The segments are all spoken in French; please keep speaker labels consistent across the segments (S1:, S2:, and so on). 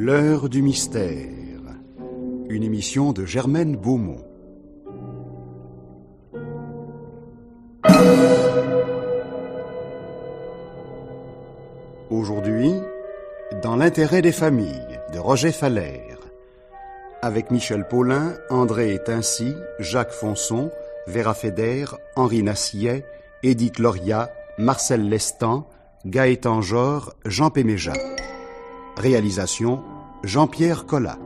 S1: L'heure du mystère. Une émission de Germaine Beaumont. Aujourd'hui, Dans l'intérêt des familles, de Roger Fallaire. Avec Michel Paulin, André Tincy, Jacques Fonson, Vera Feder, Henri Nassillet, Édith Loria, Marcel Lestan, Gaëtan Jor, Jean Péméja. Réalisation, Jean-Pierre Collat.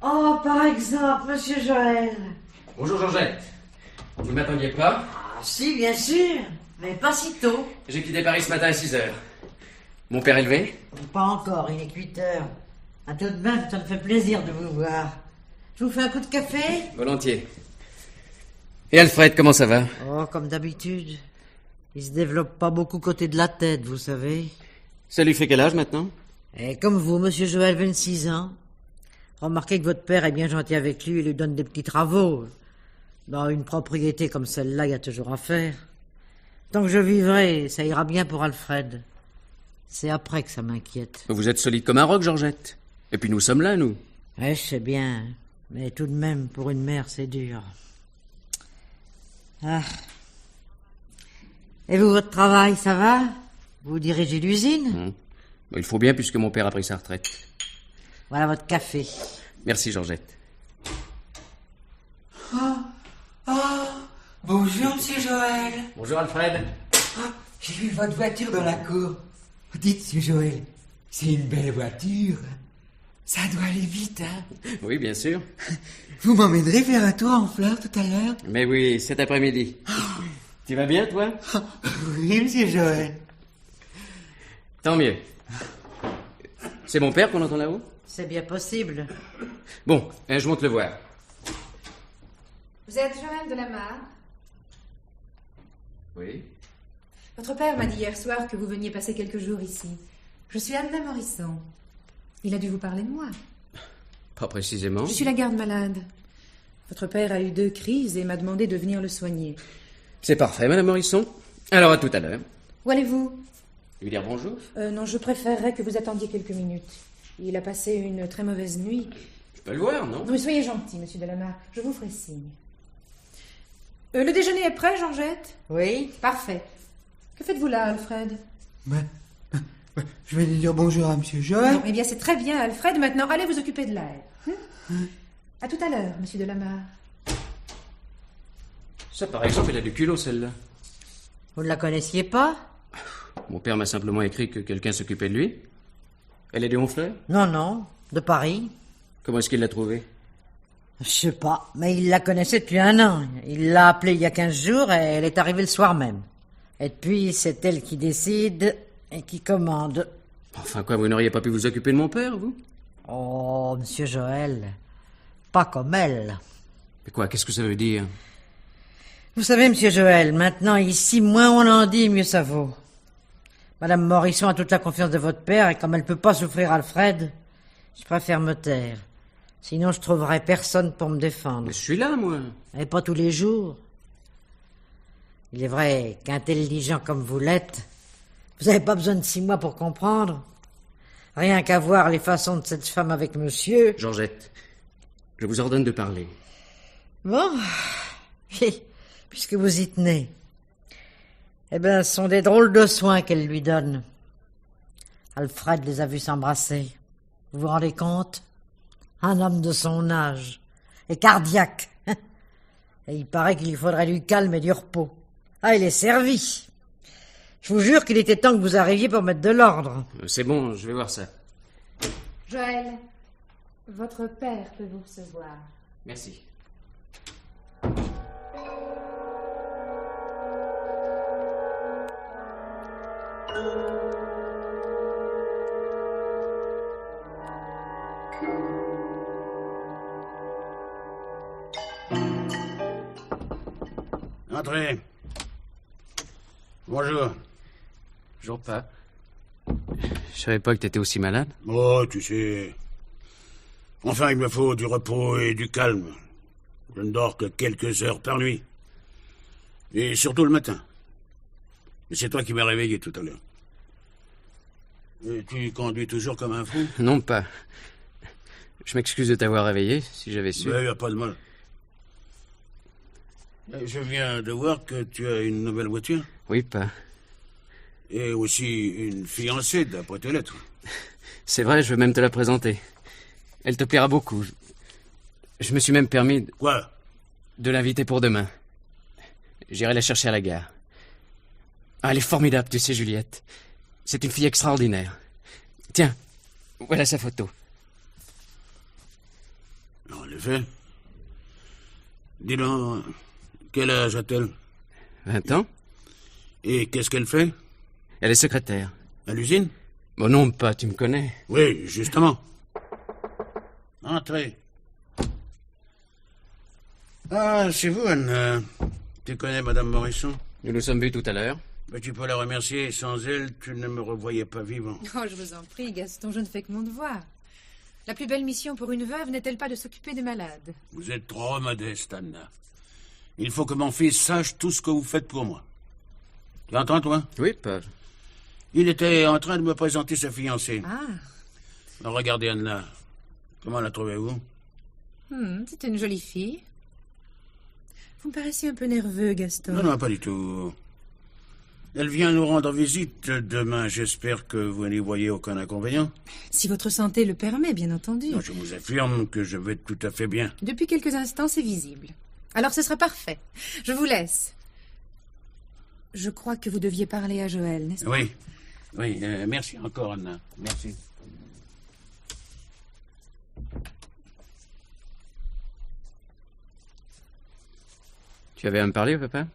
S2: Oh, par exemple, Monsieur Joël.
S3: Bonjour Georgette. Vous ne m'attendiez pas?
S2: Ah, si, bien sûr, mais pas si tôt.
S3: J'ai quitté Paris ce matin à 6h. Mon père est levé?
S2: Pas encore, il est 8h. À tout de même, ça me fait plaisir de vous voir. Je vous fais un coup de café?
S3: Volontiers. Et Alfred, comment ça va?
S2: Oh, comme d'habitude. Il se développe pas beaucoup côté de la tête, vous savez.
S3: Ça lui fait quel âge maintenant?
S2: Et comme vous, Monsieur Joël, 26 ans. Remarquez que votre père est bien gentil avec lui et lui donne des petits travaux. Dans une propriété comme celle-là, il y a toujours à faire. Tant que je vivrai, ça ira bien pour Alfred. C'est après que ça m'inquiète.
S3: Vous êtes solide comme un roc, Georgette. Et puis nous sommes là, nous.
S2: Ouais, je sais bien. Mais tout de même, pour une mère, c'est dur. Ah. Et vous, votre travail, ça va? Vous dirigez l'usine?
S3: Il faut bien puisque mon père a pris sa retraite.
S2: Voilà votre café.
S3: Merci, Georgette.
S4: Bonjour, Monsieur Joël.
S3: Bonjour, Alfred.
S4: J'ai vu votre voiture dans la cour. Dites, Monsieur Joël, c'est une belle voiture. Ça doit aller vite, hein?
S3: Oui, bien sûr.
S4: Vous m'emmènerez faire un tour en fleurs tout à l'heure?
S3: Mais oui, cet après-midi. Tu vas bien, toi?
S4: Oui, Monsieur Joël.
S3: Tant mieux. C'est mon père qu'on entend là-haut?
S2: C'est bien possible.
S3: Bon, je monte le voir.
S5: Vous êtes Joël de la Mare?
S3: Oui.
S5: Votre père m'a dit hier soir que vous veniez passer quelques jours ici. Je suis Anna Morisson. Il a dû vous parler de moi.
S3: Pas précisément.
S5: Je suis la garde malade. Votre père a eu 2 crises et m'a demandé de venir le soigner.
S3: C'est parfait, Madame Morisson. Alors, à tout à l'heure.
S5: Où allez-vous?
S3: Lui dire bonjour?
S5: Non, je préférerais que vous attendiez quelques minutes. Il a passé une très mauvaise nuit.
S3: Je peux le voir, non?
S5: Non, mais soyez gentil, Monsieur Delamare. Je vous ferai signe. Le déjeuner est prêt, Georgette?
S2: Oui?
S5: Parfait. Que faites-vous là, Alfred?
S4: Je vais dire bonjour à Monsieur Joël.
S5: Non, eh bien, c'est très bien, Alfred. Maintenant, allez vous occuper de l'air. À tout à l'heure, Monsieur Delamare.
S3: Ça, par exemple, elle a du culot, celle-là.
S2: Vous ne la connaissiez pas?
S3: Mon père m'a simplement écrit que quelqu'un s'occupait de lui. Elle est de Honfleur?
S2: Non, non, de Paris.
S3: Comment est-ce qu'il l'a trouvée?
S2: Je sais pas, mais il la connaissait depuis 1 an. Il l'a appelée il y a 15 jours et elle est arrivée le soir même. Et depuis, c'est elle qui décide et qui commande.
S3: Enfin quoi, vous n'auriez pas pu vous occuper de mon père, vous?
S2: Oh, Monsieur Joël, pas comme elle.
S3: Mais quoi, qu'est-ce que ça veut dire?
S2: Vous savez, Monsieur Joël, maintenant ici, moins on en dit, mieux ça vaut. Madame Morisson a toute la confiance de votre père et comme elle peut pas souffrir Alfred, je préfère me taire. Sinon, je trouverai personne pour me défendre.
S3: Mais je suis là, moi.
S2: Et pas tous les jours. Il est vrai qu'intelligent comme vous l'êtes, vous n'avez pas besoin de 6 mois pour comprendre. Rien qu'à voir les façons de cette femme avec monsieur.
S3: Georgette, je vous ordonne de parler.
S2: Bon, puisque vous y tenez. Eh bien, ce sont des drôles de soins qu'elle lui donne. Alfred les a vus s'embrasser. Vous vous rendez compte? Un homme de son âge. Et cardiaque. Et il paraît qu'il faudrait du calme et du repos. Ah, il est servi. Je vous jure qu'il était temps que vous arriviez pour mettre de l'ordre.
S3: C'est bon, je vais voir ça.
S5: Joël, votre père peut vous recevoir.
S3: Merci.
S1: Entrez.
S6: Bonjour.
S3: Bonjour, pas. Je savais pas que t'étais aussi malade.
S6: Oh, tu sais... Enfin, il me faut du repos et du calme. Je ne dors que quelques heures par nuit. Et surtout le matin. Et c'est toi qui m'as réveillé tout à l'heure. Et tu conduis toujours comme un fou?
S3: Non, pas. Je m'excuse de t'avoir réveillé, si j'avais su.
S6: Il n'y a pas de mal. Je viens de voir que tu as une nouvelle voiture.
S3: Oui, pas.
S6: Et aussi une fiancée, d'après tes lettres.
S3: C'est vrai, je veux même te la présenter. Elle te plaira beaucoup. Je me suis même permis...
S6: Quoi?
S3: De l'inviter pour demain. J'irai la chercher à la gare. Ah, elle est formidable, tu sais, Juliette. C'est une fille extraordinaire. Tiens, voilà sa photo.
S6: En effet. Dis donc, quel âge a-t-elle?
S3: 20 ans.
S6: Et qu'est-ce qu'elle fait?
S3: Elle est secrétaire.
S6: À l'usine?
S3: Bon, non, pas, tu me connais.
S6: Oui, justement. Entrez. Ah, c'est vous, Anne. Tu connais Madame Morisson?
S3: Nous nous sommes vus tout à l'heure.
S6: Mais tu peux la remercier. Sans elle, tu ne me revoyais pas vivant.
S5: Oh, je vous en prie, Gaston, je ne fais que mon devoir. La plus belle mission pour une veuve n'est-elle pas de s'occuper des malades?
S6: Vous êtes trop modeste, Anna. Il faut que mon fils sache tout ce que vous faites pour moi. Tu entends, toi?
S3: Oui, pas.
S6: Il était en train de me présenter sa fiancée.
S5: Ah.
S6: Alors, regardez, Anna. Comment la trouvez-vous?
S5: C'est une jolie fille. Vous me paraissez un peu nerveux, Gaston.
S6: Non, pas du tout. Elle vient nous rendre visite demain. J'espère que vous n'y voyez aucun inconvénient.
S5: Si votre santé le permet, bien entendu.
S6: Non, je vous affirme que je vais tout à fait bien.
S5: Depuis quelques instants, c'est visible. Alors ce sera parfait. Je vous laisse. Je crois que vous deviez parler à Joël, n'est-ce pas?
S6: Oui. Oui, merci encore, Anna. Merci.
S3: Tu avais à me parler, papa?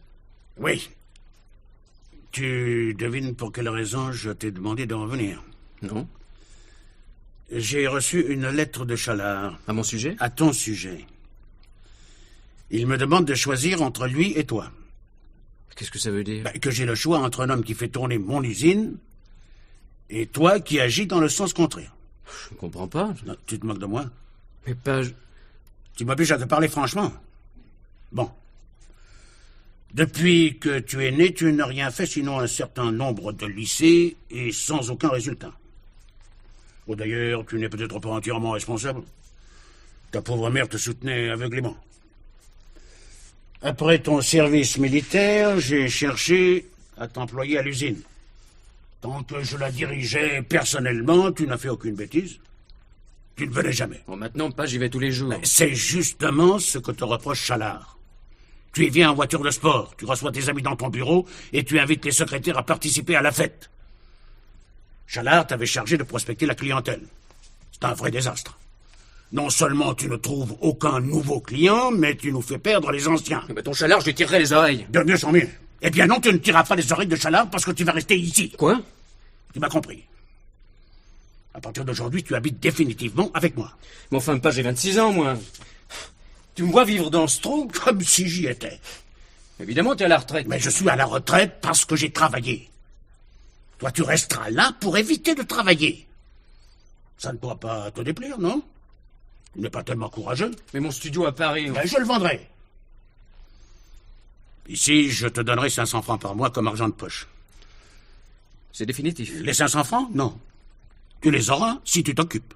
S6: Oui. Tu devines pour quelle raison je t'ai demandé de revenir?
S3: Non.
S6: J'ai reçu une lettre de Chalard.
S3: À mon sujet?
S6: À ton sujet. Il me demande de choisir entre lui et toi.
S3: Qu'est-ce que ça veut dire?
S6: Que j'ai le choix entre un homme qui fait tourner mon usine et toi qui agis dans le sens contraire.
S3: Je ne comprends pas.
S6: Non, tu te moques de moi?
S3: Mais pas...
S6: Tu m'obliges à te parler franchement. Bon. Depuis que tu es né, tu n'as rien fait sinon un certain nombre de lycées et sans aucun résultat. Oh, d'ailleurs, tu n'es peut-être pas entièrement responsable. Ta pauvre mère te soutenait aveuglément. Après ton service militaire, j'ai cherché à t'employer à l'usine. Tant que je la dirigeais personnellement, tu n'as fait aucune bêtise. Tu ne venais jamais.
S3: Bon, maintenant, pas, j'y vais tous les jours.
S6: C'est justement ce que te reproche Chalard. Tu y viens en voiture de sport, tu reçois tes amis dans ton bureau et tu invites les secrétaires à participer à la fête. Chalard t'avait chargé de prospecter la clientèle. C'est un vrai désastre. Non seulement tu ne trouves aucun nouveau client, mais tu nous fais perdre les anciens.
S3: Mais ton Chalard, je lui tirerai les oreilles.
S6: De mieux en mieux. Eh bien non, tu ne tireras pas les oreilles de Chalard parce que tu vas rester ici.
S3: Quoi?
S6: Tu m'as compris. À partir d'aujourd'hui, tu habites définitivement avec moi.
S3: Mais enfin, pas, j'ai 26 ans, moi. Tu me vois vivre dans ce trou?
S6: Comme si j'y étais.
S3: Évidemment, tu es à la retraite.
S6: Mais je suis à la retraite parce que j'ai travaillé. Toi, tu resteras là pour éviter de travailler. Ça ne pourra pas te déplaire, non? Tu n'es pas tellement courageux.
S3: Mais mon studio à Paris...
S6: Mais je le vendrai. Ici, je te donnerai 500 francs par mois comme argent de poche.
S3: C'est définitif.
S6: Les 500 francs? Non. Tu les auras si tu t'occupes.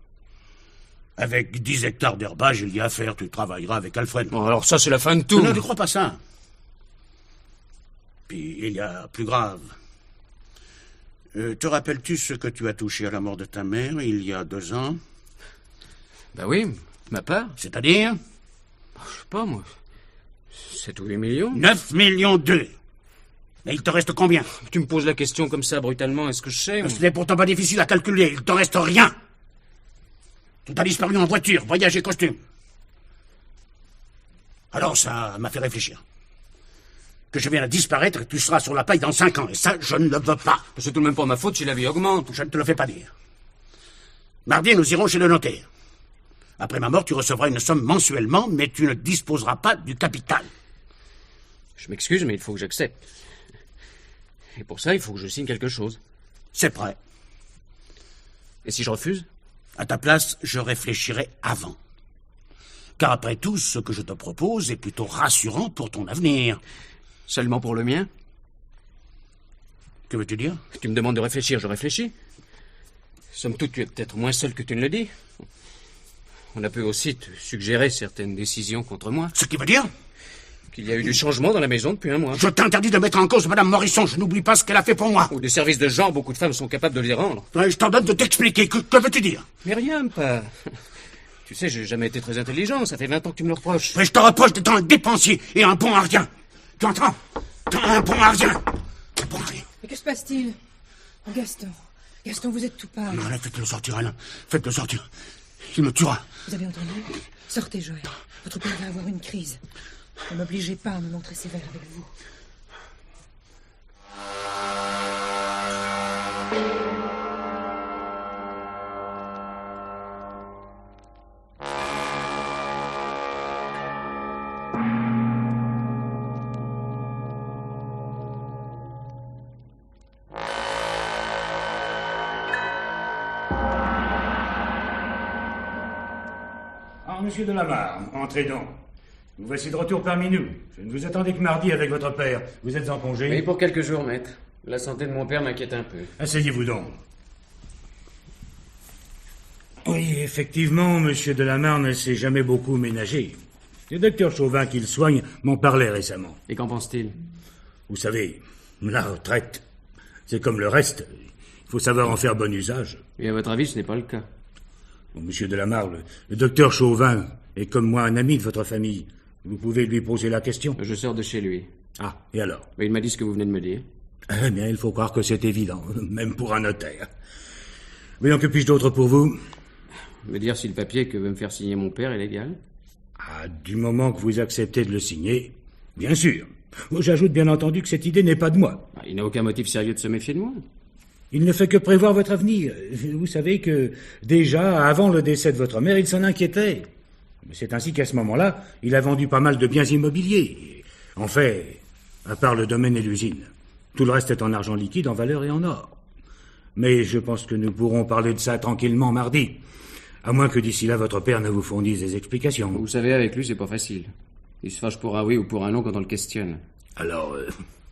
S6: Avec 10 hectares d'herbage, il y a à faire. Tu travailleras avec Alfred.
S3: Bon, alors ça, c'est la fin de tout.
S6: Non, ne crois pas ça. Puis, il y a plus grave. Te rappelles-tu ce que tu as touché à la mort de ta mère il y a 2 ans?
S3: Ben oui, ma part.
S6: C'est-à-dire?
S3: Je sais pas, moi. 7 ou 8 millions?
S6: 9 millions 2. Et il te reste combien?
S3: Tu me poses la question comme ça, brutalement, est-ce que je sais?
S6: Ce n'est pourtant pas difficile à calculer. Il te reste rien. Tout a disparu en voiture, voyage et costume. Alors ça m'a fait réfléchir. Que je viens de disparaître et tu seras sur la paille dans 5 ans. Et ça, je ne le veux pas.
S3: C'est tout de même pas ma faute si la vie augmente.
S6: Je ne te le fais pas dire. Mardi, nous irons chez le notaire. Après ma mort, tu recevras une somme mensuellement, mais tu ne disposeras pas du capital.
S3: Je m'excuse, mais il faut que j'accepte. Et pour ça, il faut que je signe quelque chose.
S6: C'est prêt.
S3: Et si je refuse?
S6: À ta place, je réfléchirai avant. Car après tout, ce que je te propose est plutôt rassurant pour ton avenir.
S3: Seulement pour le mien?
S6: Que veux-tu dire?
S3: Tu me demandes de réfléchir, je réfléchis. Somme toute, tu es peut-être moins seul que tu ne le dis. On a pu aussi te suggérer certaines décisions contre moi.
S6: Ce qui veut dire?
S3: Qu'il y a eu du changement dans la maison depuis un mois.
S6: Je t'interdis de mettre en cause Madame Morisson, je n'oublie pas ce qu'elle a fait pour moi.
S3: Ou des services de genre, beaucoup de femmes sont capables de les rendre.
S6: Je t'ordonne de t'expliquer, que veux-tu dire?
S3: Mais rien, pas. Tu sais, j'ai jamais été très intelligent, ça fait 20 ans que tu me le reproches.
S6: Mais je te reproche d'être un dépensier et un bon à rien. Tu entends? Un bon à rien. Un bon à rien.
S5: Mais que se passe-t-il? Oh, Gaston. Gaston, vous êtes tout pâle.
S6: Non, allez, faites-le sortir, Alain. Faites-le sortir. Il me tuera.
S5: Vous avez entendu? Sortez, Joël. Votre père va avoir une crise. Ne m'obligez pas à me montrer sévère avec vous.
S7: Ah, monsieur de Lamarre, entrez donc. Vous voici de retour parmi nous. Je ne vous attendais que mardi avec votre père. Vous êtes en congé?
S3: Oui, pour quelques jours, maître. La santé de mon père m'inquiète un peu.
S7: Asseyez-vous donc. Oui, effectivement, monsieur de Lamarre ne s'est jamais beaucoup ménagé. Le docteur Chauvin qui le soigne m'en parlait récemment.
S3: Et qu'en pense-t-il?
S7: Vous savez, la retraite, c'est comme le reste. Il faut savoir en faire bon usage.
S3: Et à votre avis, ce n'est pas le cas.
S7: Bon, monsieur de Lamarre, le docteur Chauvin est comme moi un ami de votre famille. Vous pouvez lui poser la question.
S3: Je sors de chez lui.
S7: Ah, et alors?
S3: Mais il m'a dit ce que vous venez de me dire.
S7: Eh bien, il faut croire que c'est évident, même pour un notaire. Voyons, que puis-je d'autre pour vous?
S3: Me dire si le papier que veut me faire signer mon père est légal?
S7: Ah, du moment que vous acceptez de le signer, bien sûr. J'ajoute bien entendu que cette idée n'est pas de moi.
S3: Il n'a aucun motif sérieux de se méfier de moi.
S7: Il ne fait que prévoir votre avenir. Vous savez que, déjà, avant le décès de votre mère, il s'en inquiétait. C'est ainsi qu'à ce moment-là, il a vendu pas mal de biens immobiliers. En fait, à part le domaine et l'usine. Tout le reste est en argent liquide, en valeur et en or. Mais je pense que nous pourrons parler de ça tranquillement mardi. À moins que d'ici là, votre père ne vous fournisse des explications.
S3: Vous savez, avec lui, c'est pas facile. Il se fâche pour un oui ou pour un non quand on le questionne.
S7: Alors,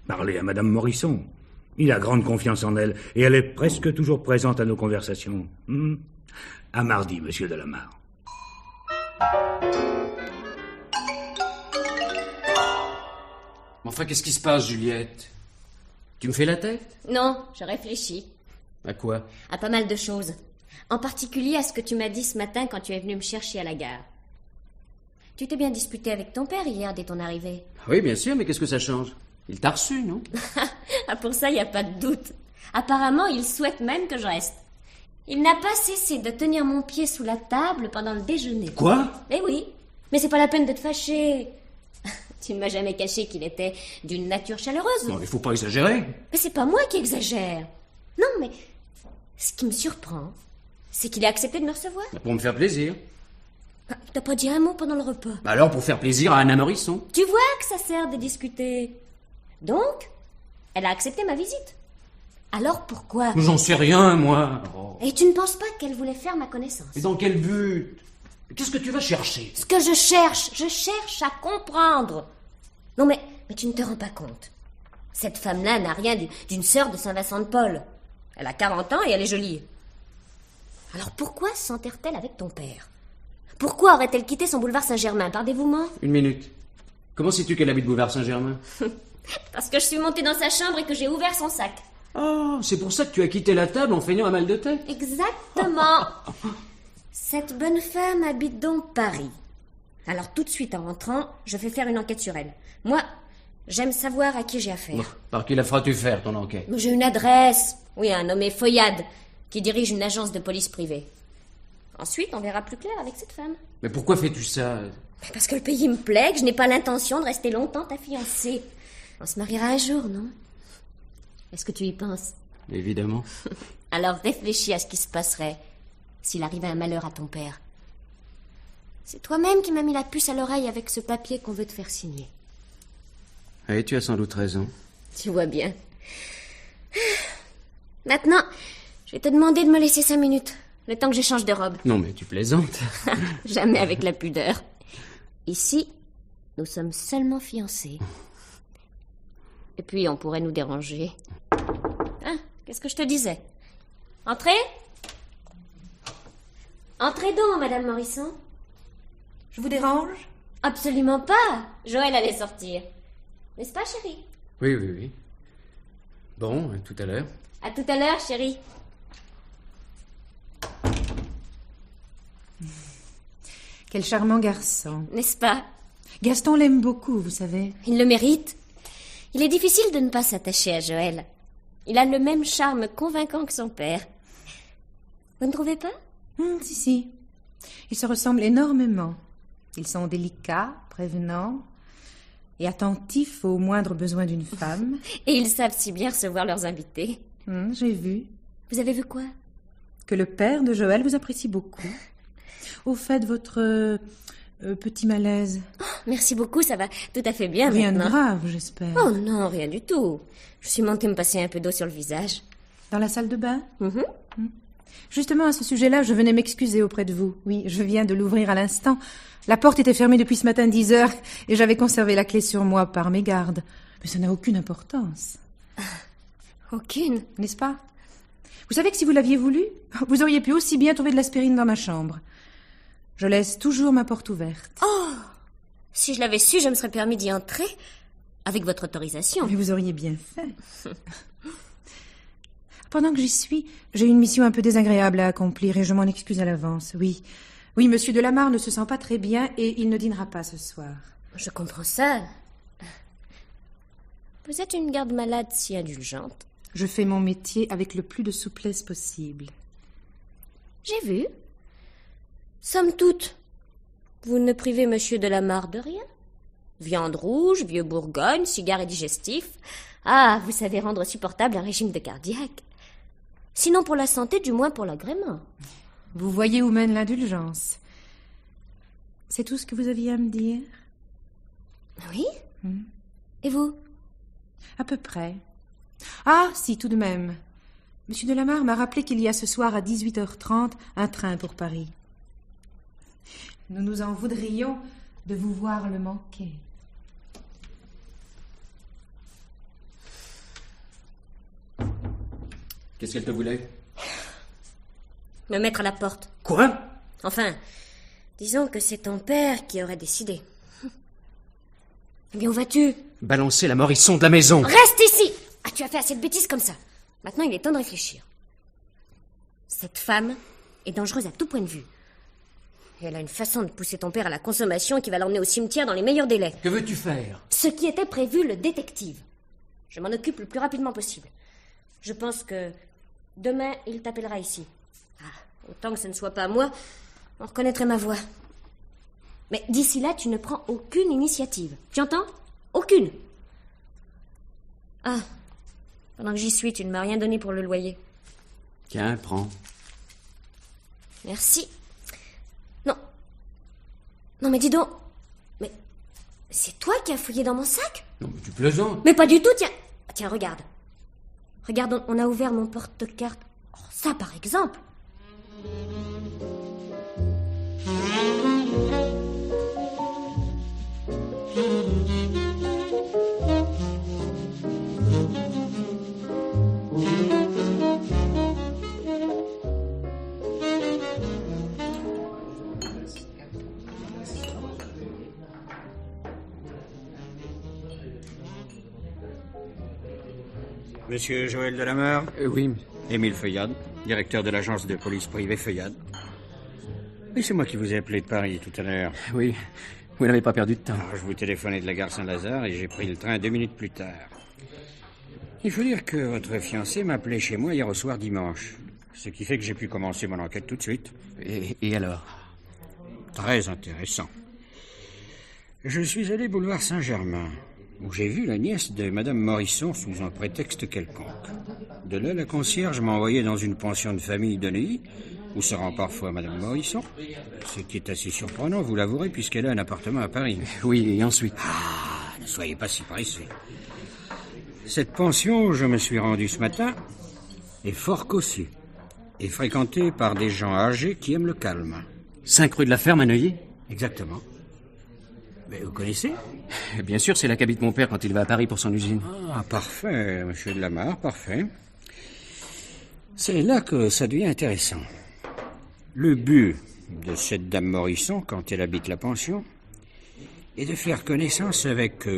S7: parlez à Madame Morisson. Il a grande confiance en elle, et elle est presque toujours présente à nos conversations. À mardi, monsieur de Lamarre.
S3: Enfin, qu'est-ce qui se passe, Juliette? Tu me fais la tête?
S8: Non, je réfléchis.
S3: À quoi?
S8: À pas mal de choses. En particulier à ce que tu m'as dit ce matin quand tu es venu me chercher à la gare. Tu t'es bien disputé avec ton père hier dès ton arrivée.
S3: Oui, bien sûr, mais qu'est-ce que ça change? Il t'a reçu, non?
S8: Ah, pour ça, il n'y a pas de doute. Apparemment, il souhaite même que je reste. Il n'a pas cessé de tenir mon pied sous la table pendant le déjeuner.
S3: Quoi?
S8: Eh oui, mais c'est pas la peine de te fâcher. Tu ne m'as jamais caché qu'il était d'une nature chaleureuse.
S3: Non, il faut pas exagérer.
S8: Mais c'est pas moi qui exagère. Non, mais ce qui me surprend, c'est qu'il a accepté de me recevoir.
S3: Pour me faire plaisir.
S8: T'as pas dit un mot pendant le repas.
S3: Alors, pour faire plaisir à Anna Morisson.
S8: Tu vois que ça sert de discuter. Donc, elle a accepté ma visite. Alors pourquoi?
S3: J'en sais rien, moi. Oh.
S8: Et tu ne penses pas qu'elle voulait faire ma connaissance?
S3: Et dans quel but? Qu'est-ce que tu vas chercher?
S8: Ce que je cherche à comprendre. Non mais tu ne te rends pas compte. Cette femme-là n'a rien d'une sœur de Saint-Vincent-de-Paul. Elle a 40 ans et elle est jolie. Alors pourquoi s'enterre-t-elle avec ton père? Pourquoi aurait-elle quitté son boulevard Saint-Germain par dévouement?
S3: Une minute. Comment sais-tu qu'elle habite boulevard Saint-Germain?
S8: Parce que je suis montée dans sa chambre et que j'ai ouvert son sac.
S3: Oh, c'est pour ça que tu as quitté la table en feignant un mal de tête.
S8: Exactement. Cette bonne femme habite donc Paris. Alors tout de suite en rentrant, je fais faire une enquête sur elle. Moi, j'aime savoir à qui j'ai affaire.
S3: Bon, par qui la feras-tu faire, ton enquête?
S8: J'ai une adresse. Oui, un nommé Feuillade, qui dirige une agence de police privée. Ensuite, on verra plus clair avec cette femme.
S3: Mais pourquoi fais-tu ça?
S8: Parce que le pays me plaît, que je n'ai pas l'intention de rester longtemps ta fiancée. On se mariera un jour, non? Est-ce que tu y penses?
S3: Évidemment.
S8: Alors réfléchis à ce qui se passerait s'il arrivait un malheur à ton père. C'est toi-même qui m'as mis la puce à l'oreille avec ce papier qu'on veut te faire signer.
S3: Oui, tu as sans doute raison.
S8: Tu vois bien. Maintenant, je vais te demander de me laisser 5 minutes, le temps que j'échange de robe.
S3: Non, mais tu plaisantes.
S8: Jamais avec la pudeur. Ici, nous sommes seulement fiancés. Et puis, on pourrait nous déranger. Hein? Qu'est-ce que je te disais? Entrez? Entrez donc, Madame Morisson.
S5: Je vous dérange?
S8: Absolument pas. Joël allait sortir. N'est-ce pas, chérie?
S3: Oui, oui, oui. Bon, à tout à l'heure.
S8: À tout à l'heure, chérie.
S5: Quel charmant garçon.
S8: N'est-ce pas?
S5: Gaston l'aime beaucoup, vous savez.
S8: Il le mérite. Il est difficile de ne pas s'attacher à Joël. Il a le même charme convaincant que son père. Vous ne trouvez pas?
S5: Si. Ils se ressemblent énormément. Ils sont délicats, prévenants et attentifs aux moindres besoins d'une femme.
S8: Et ils savent si bien recevoir leurs invités.
S5: J'ai vu.
S8: Vous avez vu quoi?
S5: Que le père de Joël vous apprécie beaucoup. Au fait, votre petit malaise.
S8: Oh, merci beaucoup, ça va tout à fait bien
S5: Rien
S8: maintenant.
S5: de grave, j'espère.
S8: Oh non, rien du tout. Je suis montée me passer un peu d'eau sur le visage.
S5: Dans la salle de bain? Justement, à ce sujet-là, je venais m'excuser auprès de vous. Oui, je viens de l'ouvrir à l'instant. La porte était fermée depuis ce matin 10 heures et j'avais conservé la clé sur moi par mégarde. Mais ça n'a aucune importance.
S8: Aucune.
S5: N'est-ce pas? Vous savez que si vous l'aviez voulu, vous auriez pu aussi bien trouver de l'aspirine dans ma chambre. Je laisse toujours ma porte ouverte.
S8: Oh! Si je l'avais su, je me serais permis d'y entrer avec votre autorisation.
S5: Mais vous auriez bien fait. Pendant que j'y suis, j'ai une mission un peu désagréable à accomplir et je m'en excuse à l'avance. Oui, monsieur de Lamar ne se sent pas très bien et il ne dînera pas ce soir.
S8: Je comprends ça. Vous êtes une garde-malade si indulgente.
S5: Je fais mon métier avec le plus de souplesse possible.
S8: J'ai vu. Somme toute, vous ne privez monsieur de Lamar de rien. Viande rouge, vieux Bourgogne, cigares et digestifs. Ah, vous savez rendre supportable un régime de cardiaque. Sinon pour la santé, du moins pour l'agrément.
S5: Vous voyez où mène l'indulgence. C'est tout ce que vous aviez à me dire?
S8: Oui. Et vous?
S5: À peu près. Ah, si, tout de même. Monsieur de Lamar m'a rappelé qu'il y a ce soir à 18h30 un train pour Paris. Nous nous en voudrions de vous voir le manquer.
S3: Qu'est-ce qu'elle te voulait?
S8: Me mettre à la porte.
S3: Quoi?
S8: Enfin, disons que c'est ton père qui aurait décidé. Eh bien, où vas-tu?
S3: Balancer la Morisson de la maison.
S8: Reste ici! Ah, tu as fait assez de bêtises comme ça. Maintenant, il est temps de réfléchir. Cette femme est dangereuse à tout point de vue. Et elle a une façon de pousser ton père à la consommation qui va l'emmener au cimetière dans les meilleurs délais.
S3: Que veux-tu faire?
S8: Ce qui était prévu, le détective. Je m'en occupe le plus rapidement possible. Je pense que demain, il t'appellera ici. Ah, autant que ce ne soit pas moi, on reconnaîtrait ma voix. Mais d'ici là, tu ne prends aucune initiative. Tu entends? Aucune. Ah, pendant que j'y suis, tu ne m'as rien donné pour le loyer.
S3: Tiens, prends.
S8: Merci. Non, mais dis donc. Mais c'est toi qui as fouillé dans mon sac?
S3: Non, mais tu plaisantes.
S8: Mais pas du tout, tiens. Tiens, regarde. Regarde, on a ouvert mon porte-carte. Oh, ça, par exemple.
S9: Monsieur Joël Delamare?
S3: Oui.
S9: Émile Feuillade, directeur de l'agence de police privée Feuillade. Oui, c'est moi qui vous ai appelé de Paris tout à l'heure.
S3: Oui, vous n'avez pas perdu de temps.
S9: Alors, je vous téléphonais de la gare Saint-Lazare et j'ai pris le train 2 minutes plus tard. Il faut dire que votre fiancé m'a appelé chez moi hier au soir dimanche. Ce qui fait que j'ai pu commencer mon enquête tout de suite.
S3: Et alors?
S9: Très intéressant. Je suis allé boulevard Saint-Germain, où j'ai vu la nièce de Madame Morisson sous un prétexte quelconque. De là, la concierge m'a envoyé dans une pension de famille de nuit, où se rend parfois Madame Morisson, ce qui est assez surprenant, vous l'avouerez, puisqu'elle a un appartement à Paris.
S3: Oui, et ensuite?
S9: Ah, ne soyez pas si pressés. Cette pension où je me suis rendu ce matin est fort cossu et fréquenté par des gens âgés qui aiment le calme.
S3: 5 rue de la Ferme à Neuilly?
S9: Exactement. Mais vous connaissez?
S3: Bien sûr, c'est là qu'habite mon père quand il va à Paris pour son usine.
S9: Ah, parfait, monsieur de Lamarre, parfait. C'est là que ça devient intéressant. Le but de cette dame Morisson, quand elle habite la pension, est de faire connaissance avec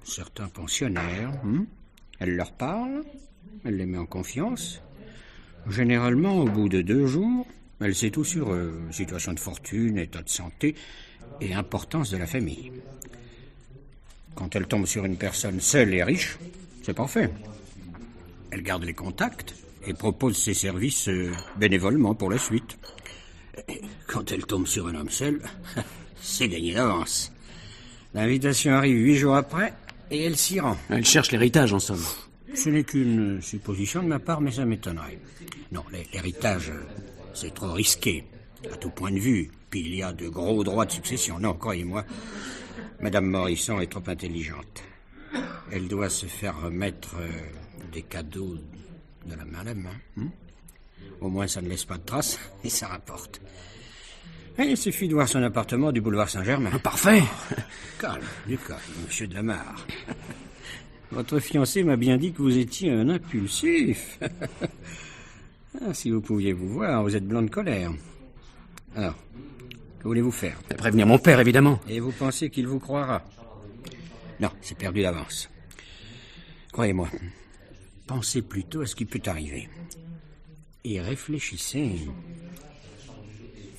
S9: certains pensionnaires. Elle leur parle, elle les met en confiance. Généralement, au bout de 2 jours, elle sait tout sur situation de fortune, état de santé et importance de la famille. Quand elle tombe sur une personne seule et riche, c'est parfait. Elle garde les contacts et propose ses services bénévolement pour la suite. Et quand elle tombe sur un homme seul, c'est gagné d'avance. L'invitation arrive 8 jours après et elle s'y rend.
S3: Elle cherche l'héritage, en somme.
S9: Ce n'est qu'une supposition de ma part, mais ça m'étonnerait. Non, l'héritage, c'est trop risqué, à tout point de vue. Puis il y a de gros droits de succession. Non, croyez-moi, Madame Morisson est trop intelligente. Elle doit se faire remettre des cadeaux de la main à la main. Au moins, ça ne laisse pas de traces et ça rapporte. Et il suffit de voir son appartement du boulevard Saint-Germain.
S3: Parfait.
S9: Calme, du calme, monsieur de Lamarre. Votre fiancé m'a bien dit que vous étiez un impulsif. Si vous pouviez vous voir, vous êtes blanc de colère. Alors, que voulez-vous faire?
S3: Prévenir mon père, évidemment.
S9: Et vous pensez qu'il vous croira? Non, c'est perdu d'avance. Croyez-moi, pensez plutôt à ce qui peut arriver. Et réfléchissez.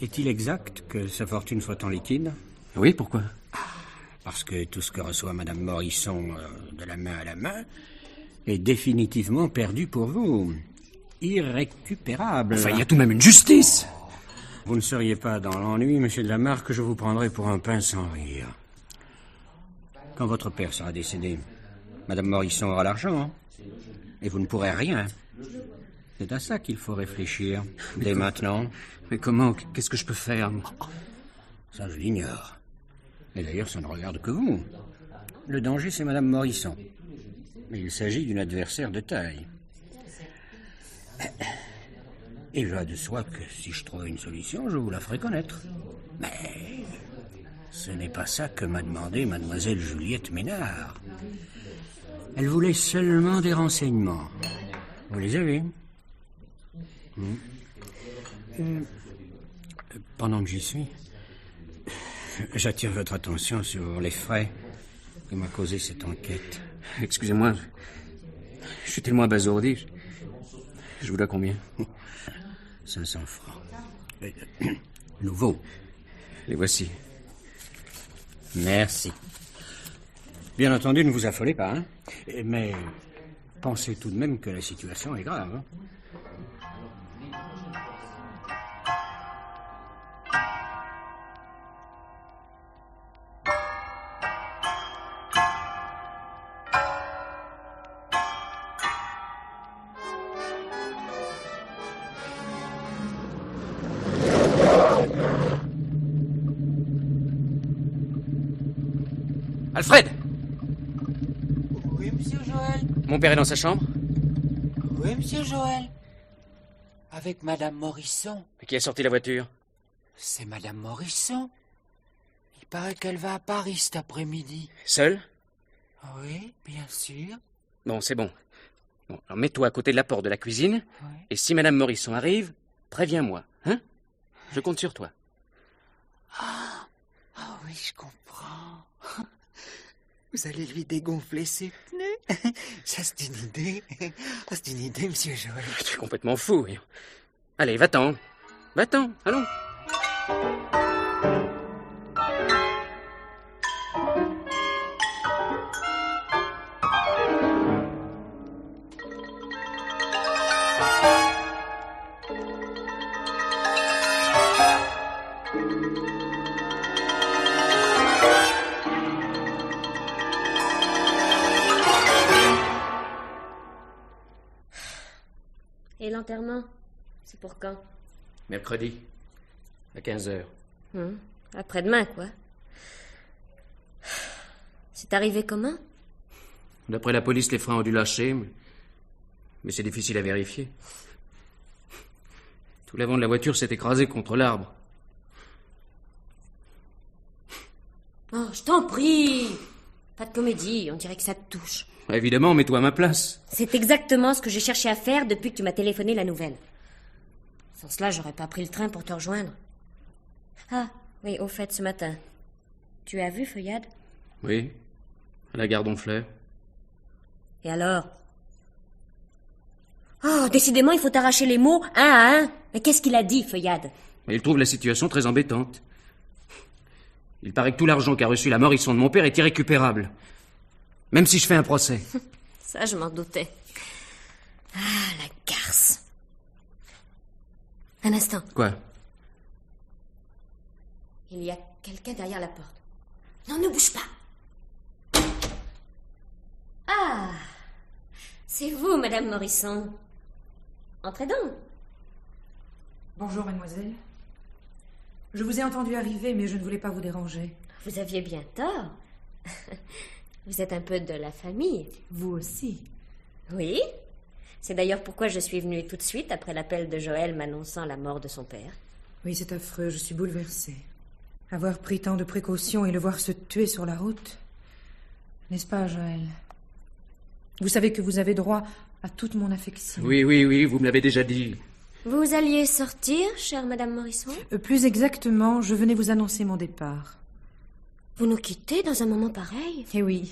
S9: Est-il exact que sa fortune soit en liquide?
S3: Oui, pourquoi?
S9: Parce que tout ce que reçoit Madame Morisson de la main à la main est définitivement perdu pour vous. Irrécupérable.
S3: Enfin, il y a tout de même une justice.
S9: Vous ne seriez pas dans l'ennui, monsieur de Lamarre, que je vous prendrai pour un pain sans rire. Quand votre père sera décédé, Madame Morisson aura l'argent, hein, et vous ne pourrez rien. C'est à ça qu'il faut réfléchir, dès maintenant.
S3: Mais comment? Qu'est-ce que je peux faire?
S9: Ça, je l'ignore. Et d'ailleurs, ça ne regarde que vous. Le danger, c'est Madame Morisson. Mais il s'agit d'une adversaire de taille. Et il va de soi que si je trouve une solution, je vous la ferai connaître. Mais ce n'est pas ça que m'a demandé mademoiselle Juliette Ménard. Elle voulait seulement des renseignements. Vous les avez? Pendant que j'y suis, j'attire votre attention sur les frais que m'a causé cette enquête.
S3: Excusez-moi, je suis tellement abasourdi. Je vous dois combien?
S9: 500 francs. Nouveau.
S3: Les voici.
S9: Merci. Bien entendu, ne vous affolez pas, hein? Mais pensez tout de même que la situation est grave, hein?
S3: Alfred!
S4: Oui, monsieur Joël?
S3: Mon père est dans sa chambre?
S4: Oui, monsieur Joël. Avec Madame Morisson.
S3: Qui a sorti la voiture?
S4: C'est Madame Morisson. Il paraît qu'elle va à Paris cet après-midi.
S3: Seule?
S4: Oui, bien sûr.
S3: Bon, c'est bon. Bon, alors mets-toi à côté de la porte de la cuisine,
S4: Oui.
S3: et si Madame Morisson arrive, préviens-moi, hein? Je compte sur toi.
S4: Ah oui, je comprends. Vous allez lui dégonfler ses pneus. Ça, c'est une idée. C'est une idée, monsieur Joël.
S3: Tu es complètement fou. Allez, va-t'en. Va-t'en, allons.
S8: Et l'enterrement, c'est pour quand?
S3: Mercredi, à 15h.
S8: Après-demain, quoi. C'est arrivé comment?
S3: D'après la police, les freins ont dû lâcher, mais Mais c'est difficile à vérifier. Tout l'avant de la voiture s'est écrasé contre l'arbre.
S8: Oh, je t'en prie. Pas de comédie, on dirait que ça te touche.
S3: Évidemment, mets-toi à ma place.
S8: C'est exactement ce que j'ai cherché à faire depuis que tu m'as téléphoné la nouvelle. Sans cela, j'aurais pas pris le train pour te rejoindre. Ah, oui, au fait, ce matin. Tu as vu Feuillade?
S3: Oui, à la gare d'Honfleur.
S8: Et alors? Oh, décidément, il faut arracher les mots un à un. Mais qu'est-ce qu'il a dit, Feuillade?
S3: Il trouve la situation très embêtante. Il paraît que tout l'argent qu'a reçu la Morisson de mon père est irrécupérable. Même si je fais un procès.
S8: Ça, je m'en doutais. Ah, la garce. Un instant.
S3: Quoi?
S8: Il y a quelqu'un derrière la porte. Non, ne bouge pas. Ah, c'est vous, Madame Morisson. Entrez donc.
S5: Bonjour, mademoiselle. Je vous ai entendu arriver, mais je ne voulais pas vous déranger.
S8: Vous aviez bien tort. Vous êtes un peu de la famille.
S5: Vous aussi.
S8: Oui. C'est d'ailleurs pourquoi je suis venue tout de suite après l'appel de Joël m'annonçant la mort de son père.
S5: Oui, c'est affreux, je suis bouleversée. Avoir pris tant de précautions et le voir se tuer sur la route. N'est-ce pas, Joël? Vous savez que vous avez droit à toute mon affection.
S3: Oui, vous me l'avez déjà dit.
S8: Vous alliez sortir, chère Madame Morisson?
S5: Plus exactement, je venais vous annoncer mon départ.
S8: Vous nous quittez dans un moment pareil?
S5: Eh oui.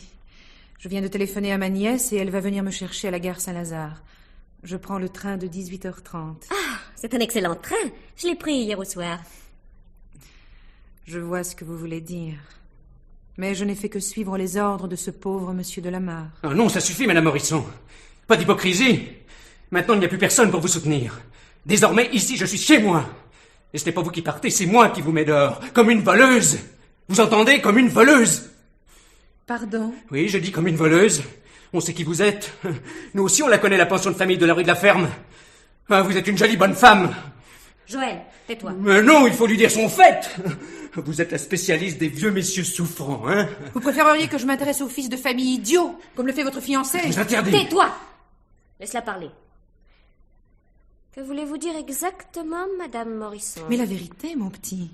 S5: Je viens de téléphoner à ma nièce et elle va venir me chercher à la gare Saint-Lazare. Je prends le train de 18h30.
S8: Ah, c'est un excellent train. Je l'ai pris hier au soir.
S5: Je vois ce que vous voulez dire. Mais je n'ai fait que suivre les ordres de ce pauvre monsieur de Lamare.
S3: Ah non, ça suffit, Madame Morisson. Pas d'hypocrisie. Maintenant, il n'y a plus personne pour vous soutenir. Désormais, ici, je suis chez moi. Et ce n'est pas vous qui partez, c'est moi qui vous mets dehors. Comme une voleuse. Vous entendez? Comme une voleuse.
S5: Pardon?
S3: Oui, je dis comme une voleuse. On sait qui vous êtes. Nous aussi, on la connaît, la pension de famille de la rue de la Ferme. Ah, vous êtes une jolie bonne femme.
S8: Joël, tais-toi.
S3: Mais non, il faut lui dire son fait. Vous êtes la spécialiste des vieux messieurs souffrants, hein?
S5: Vous préféreriez que je m'intéresse aux fils de famille idiots, comme le fait votre fiancé?
S3: Je vous interdis.
S8: Tais-toi! Laisse-la parler. Que voulez-vous dire exactement, Madame Morisson?
S5: Mais la vérité, mon petit.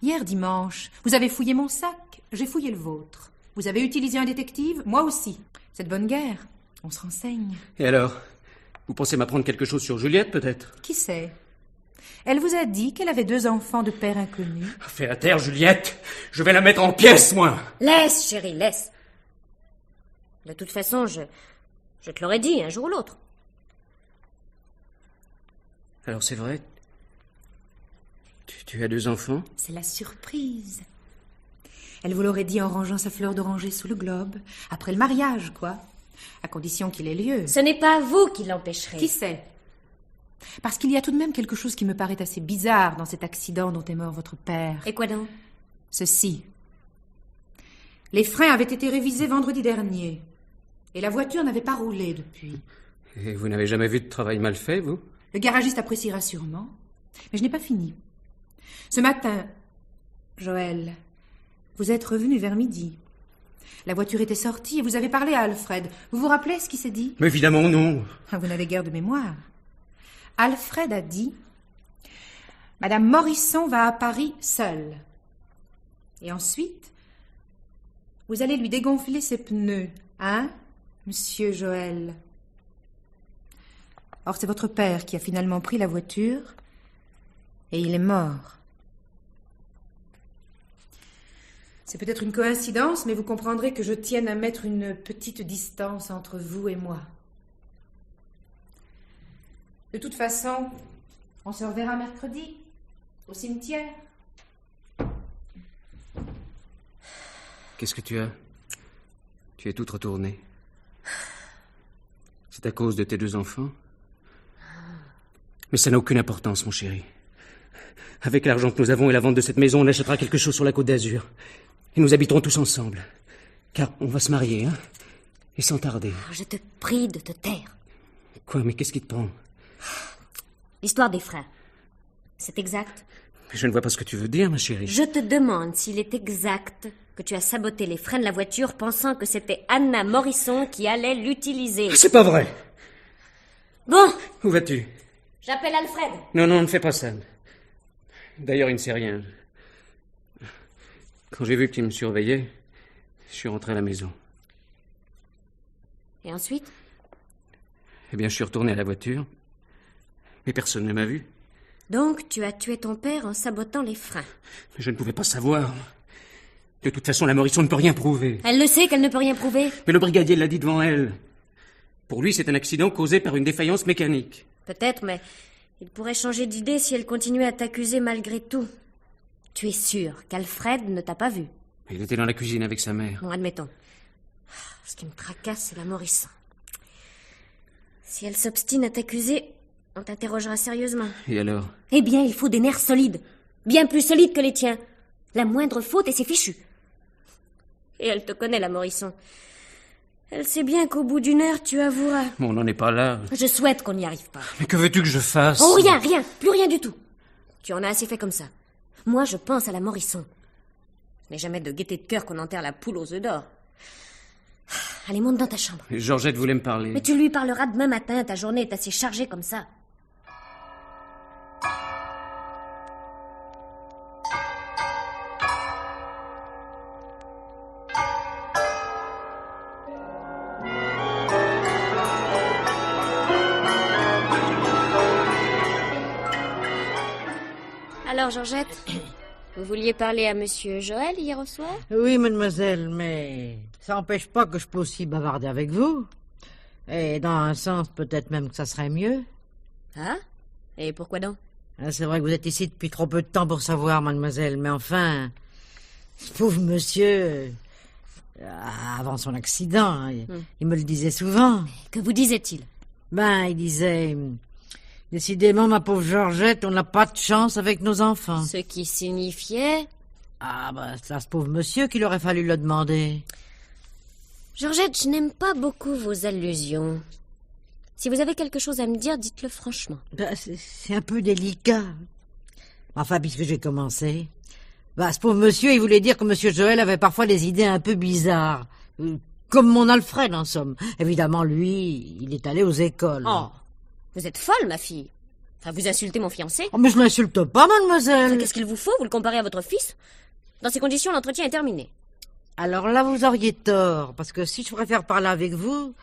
S5: Hier dimanche, vous avez fouillé mon sac, j'ai fouillé le vôtre. Vous avez utilisé un détective, moi aussi. C'est de bonne guerre, on se renseigne.
S3: Et alors? Vous pensez m'apprendre quelque chose sur Juliette, peut-être?
S5: Qui sait? Elle vous a dit qu'elle avait 2 enfants de père inconnu.
S3: Fais à terre, Juliette. Je vais la mettre en pièces, moi.
S8: Laisse, chérie, laisse. De toute façon, je te l'aurais dit un jour ou l'autre.
S3: Alors c'est vrai? Tu as 2 enfants?
S5: C'est la surprise. Elle vous l'aurait dit en rangeant sa fleur d'oranger sous le globe. Après le mariage, quoi. À condition qu'il ait lieu.
S8: Ce n'est pas vous qui l'empêcherez.
S5: Qui sait? Parce qu'il y a tout de même quelque chose qui me paraît assez bizarre dans cet accident dont est mort votre père.
S8: Et quoi donc?
S5: Ceci. Les freins avaient été révisés vendredi dernier. Et la voiture n'avait pas roulé depuis.
S3: Et vous n'avez jamais vu de travail mal fait, vous?
S5: Le garagiste appréciera sûrement. Mais je n'ai pas fini. Ce matin, Joël, vous êtes revenu vers midi. La voiture était sortie et vous avez parlé à Alfred. Vous vous rappelez ce qui s'est dit?
S3: Mais évidemment non.
S5: Ah, vous n'avez guère de mémoire. Alfred a dit « Madame Morisson va à Paris seule. » Et ensuite, vous allez lui dégonfler ses pneus, hein, monsieur Joël? Or, c'est votre père qui a finalement pris la voiture et il est mort. C'est peut-être une coïncidence, mais vous comprendrez que je tienne à mettre une petite distance entre vous et moi. De toute façon, on se reverra mercredi, au cimetière.
S3: Qu'est-ce que tu as? Tu es toute retournée. C'est à cause de tes 2 enfants? Mais ça n'a aucune importance, mon chéri. Avec l'argent que nous avons et la vente de cette maison, on achètera quelque chose sur la Côte d'Azur. Et nous habiterons tous ensemble. Car on va se marier, hein? Et sans tarder.
S8: Je te prie de te taire.
S3: Quoi? Mais qu'est-ce qui te prend?
S8: L'histoire des freins. C'est exact?
S3: Je ne vois pas ce que tu veux dire, ma chérie.
S8: Je te demande s'il est exact que tu as saboté les freins de la voiture pensant que c'était Anna Morisson qui allait l'utiliser.
S3: C'est pas vrai!
S8: Bon,
S3: Où vas-tu?
S8: j'appelle Alfred.
S3: Non, ne fais pas ça. D'ailleurs, il ne sait rien. Quand j'ai vu qu'il me surveillait, je suis rentré à la maison.
S8: Et ensuite?
S3: Eh bien, je suis retourné à la voiture, mais personne ne m'a vu.
S8: Donc, tu as tué ton père en sabotant les freins.
S3: Mais je ne pouvais pas savoir. De toute façon, la Morisson ne peut rien prouver.
S8: Elle le sait qu'elle ne peut rien prouver.
S3: Mais le brigadier l'a dit devant elle. Pour lui, c'est un accident causé par une défaillance mécanique.
S8: Peut-être, mais il pourrait changer d'idée si elle continuait à t'accuser malgré tout. Tu es sûr qu'Alfred ne t'a pas vu?
S3: Il était dans la cuisine avec sa mère.
S8: Bon, admettons. Ce qui me tracasse, c'est la Morisson. Si elle s'obstine à t'accuser, on t'interrogera sérieusement.
S3: Et alors?
S8: Eh bien, il faut des nerfs solides. Bien plus solides que les tiens. La moindre faute et c'est fichu. Et elle te connaît, la Morisson. Elle sait bien qu'au bout d'une heure, tu avoueras.
S3: Bon, on n'en est pas là.
S8: Je souhaite qu'on n'y arrive pas.
S3: Mais que veux-tu que je fasse?
S8: Oh, rien, plus rien du tout. Tu en as assez fait comme ça. Moi, je pense à la Morisson. Ce n'est jamais de gaieté de cœur qu'on enterre la poule aux œufs d'or. Allez, monte dans ta chambre.
S3: Et Georgette voulait me parler.
S8: Mais tu lui parleras demain matin, ta journée est assez chargée comme ça. Alors, Georgette, vous vouliez parler à Monsieur Joël hier au soir?
S2: Oui, mademoiselle, mais ça n'empêche pas que je peux aussi bavarder avec vous. Et dans un sens, peut-être même que ça serait mieux.
S8: Ah? Et pourquoi donc?
S2: C'est vrai que vous êtes ici depuis trop peu de temps pour savoir, mademoiselle, mais enfin, ce pauvre monsieur, avant son accident, hein, il me le disait souvent.
S8: Que vous disait-il?
S2: Il disait... Décidément, ma pauvre Georgette, on n'a pas de chance avec nos enfants.
S8: Ce qui signifiait...
S2: C'est à ce pauvre monsieur qu'il aurait fallu le demander.
S8: Georgette, je n'aime pas beaucoup vos allusions. Si vous avez quelque chose à me dire, dites-le franchement.
S2: C'est un peu délicat. Enfin, puisque j'ai commencé... ce pauvre monsieur, il voulait dire que monsieur Joël avait parfois des idées un peu bizarres. Comme mon Alfred, en somme. Évidemment, lui, il est allé aux écoles.
S8: Oh, vous êtes folle, ma fille. Enfin, vous insultez mon fiancé.
S2: Oh, mais je l'insulte pas, mademoiselle.
S8: Qu'est-ce qu'il vous faut? Vous le comparez à votre fils? Dans ces conditions, l'entretien est terminé.
S2: Alors là, vous auriez tort, parce que si je préfère parler avec vous,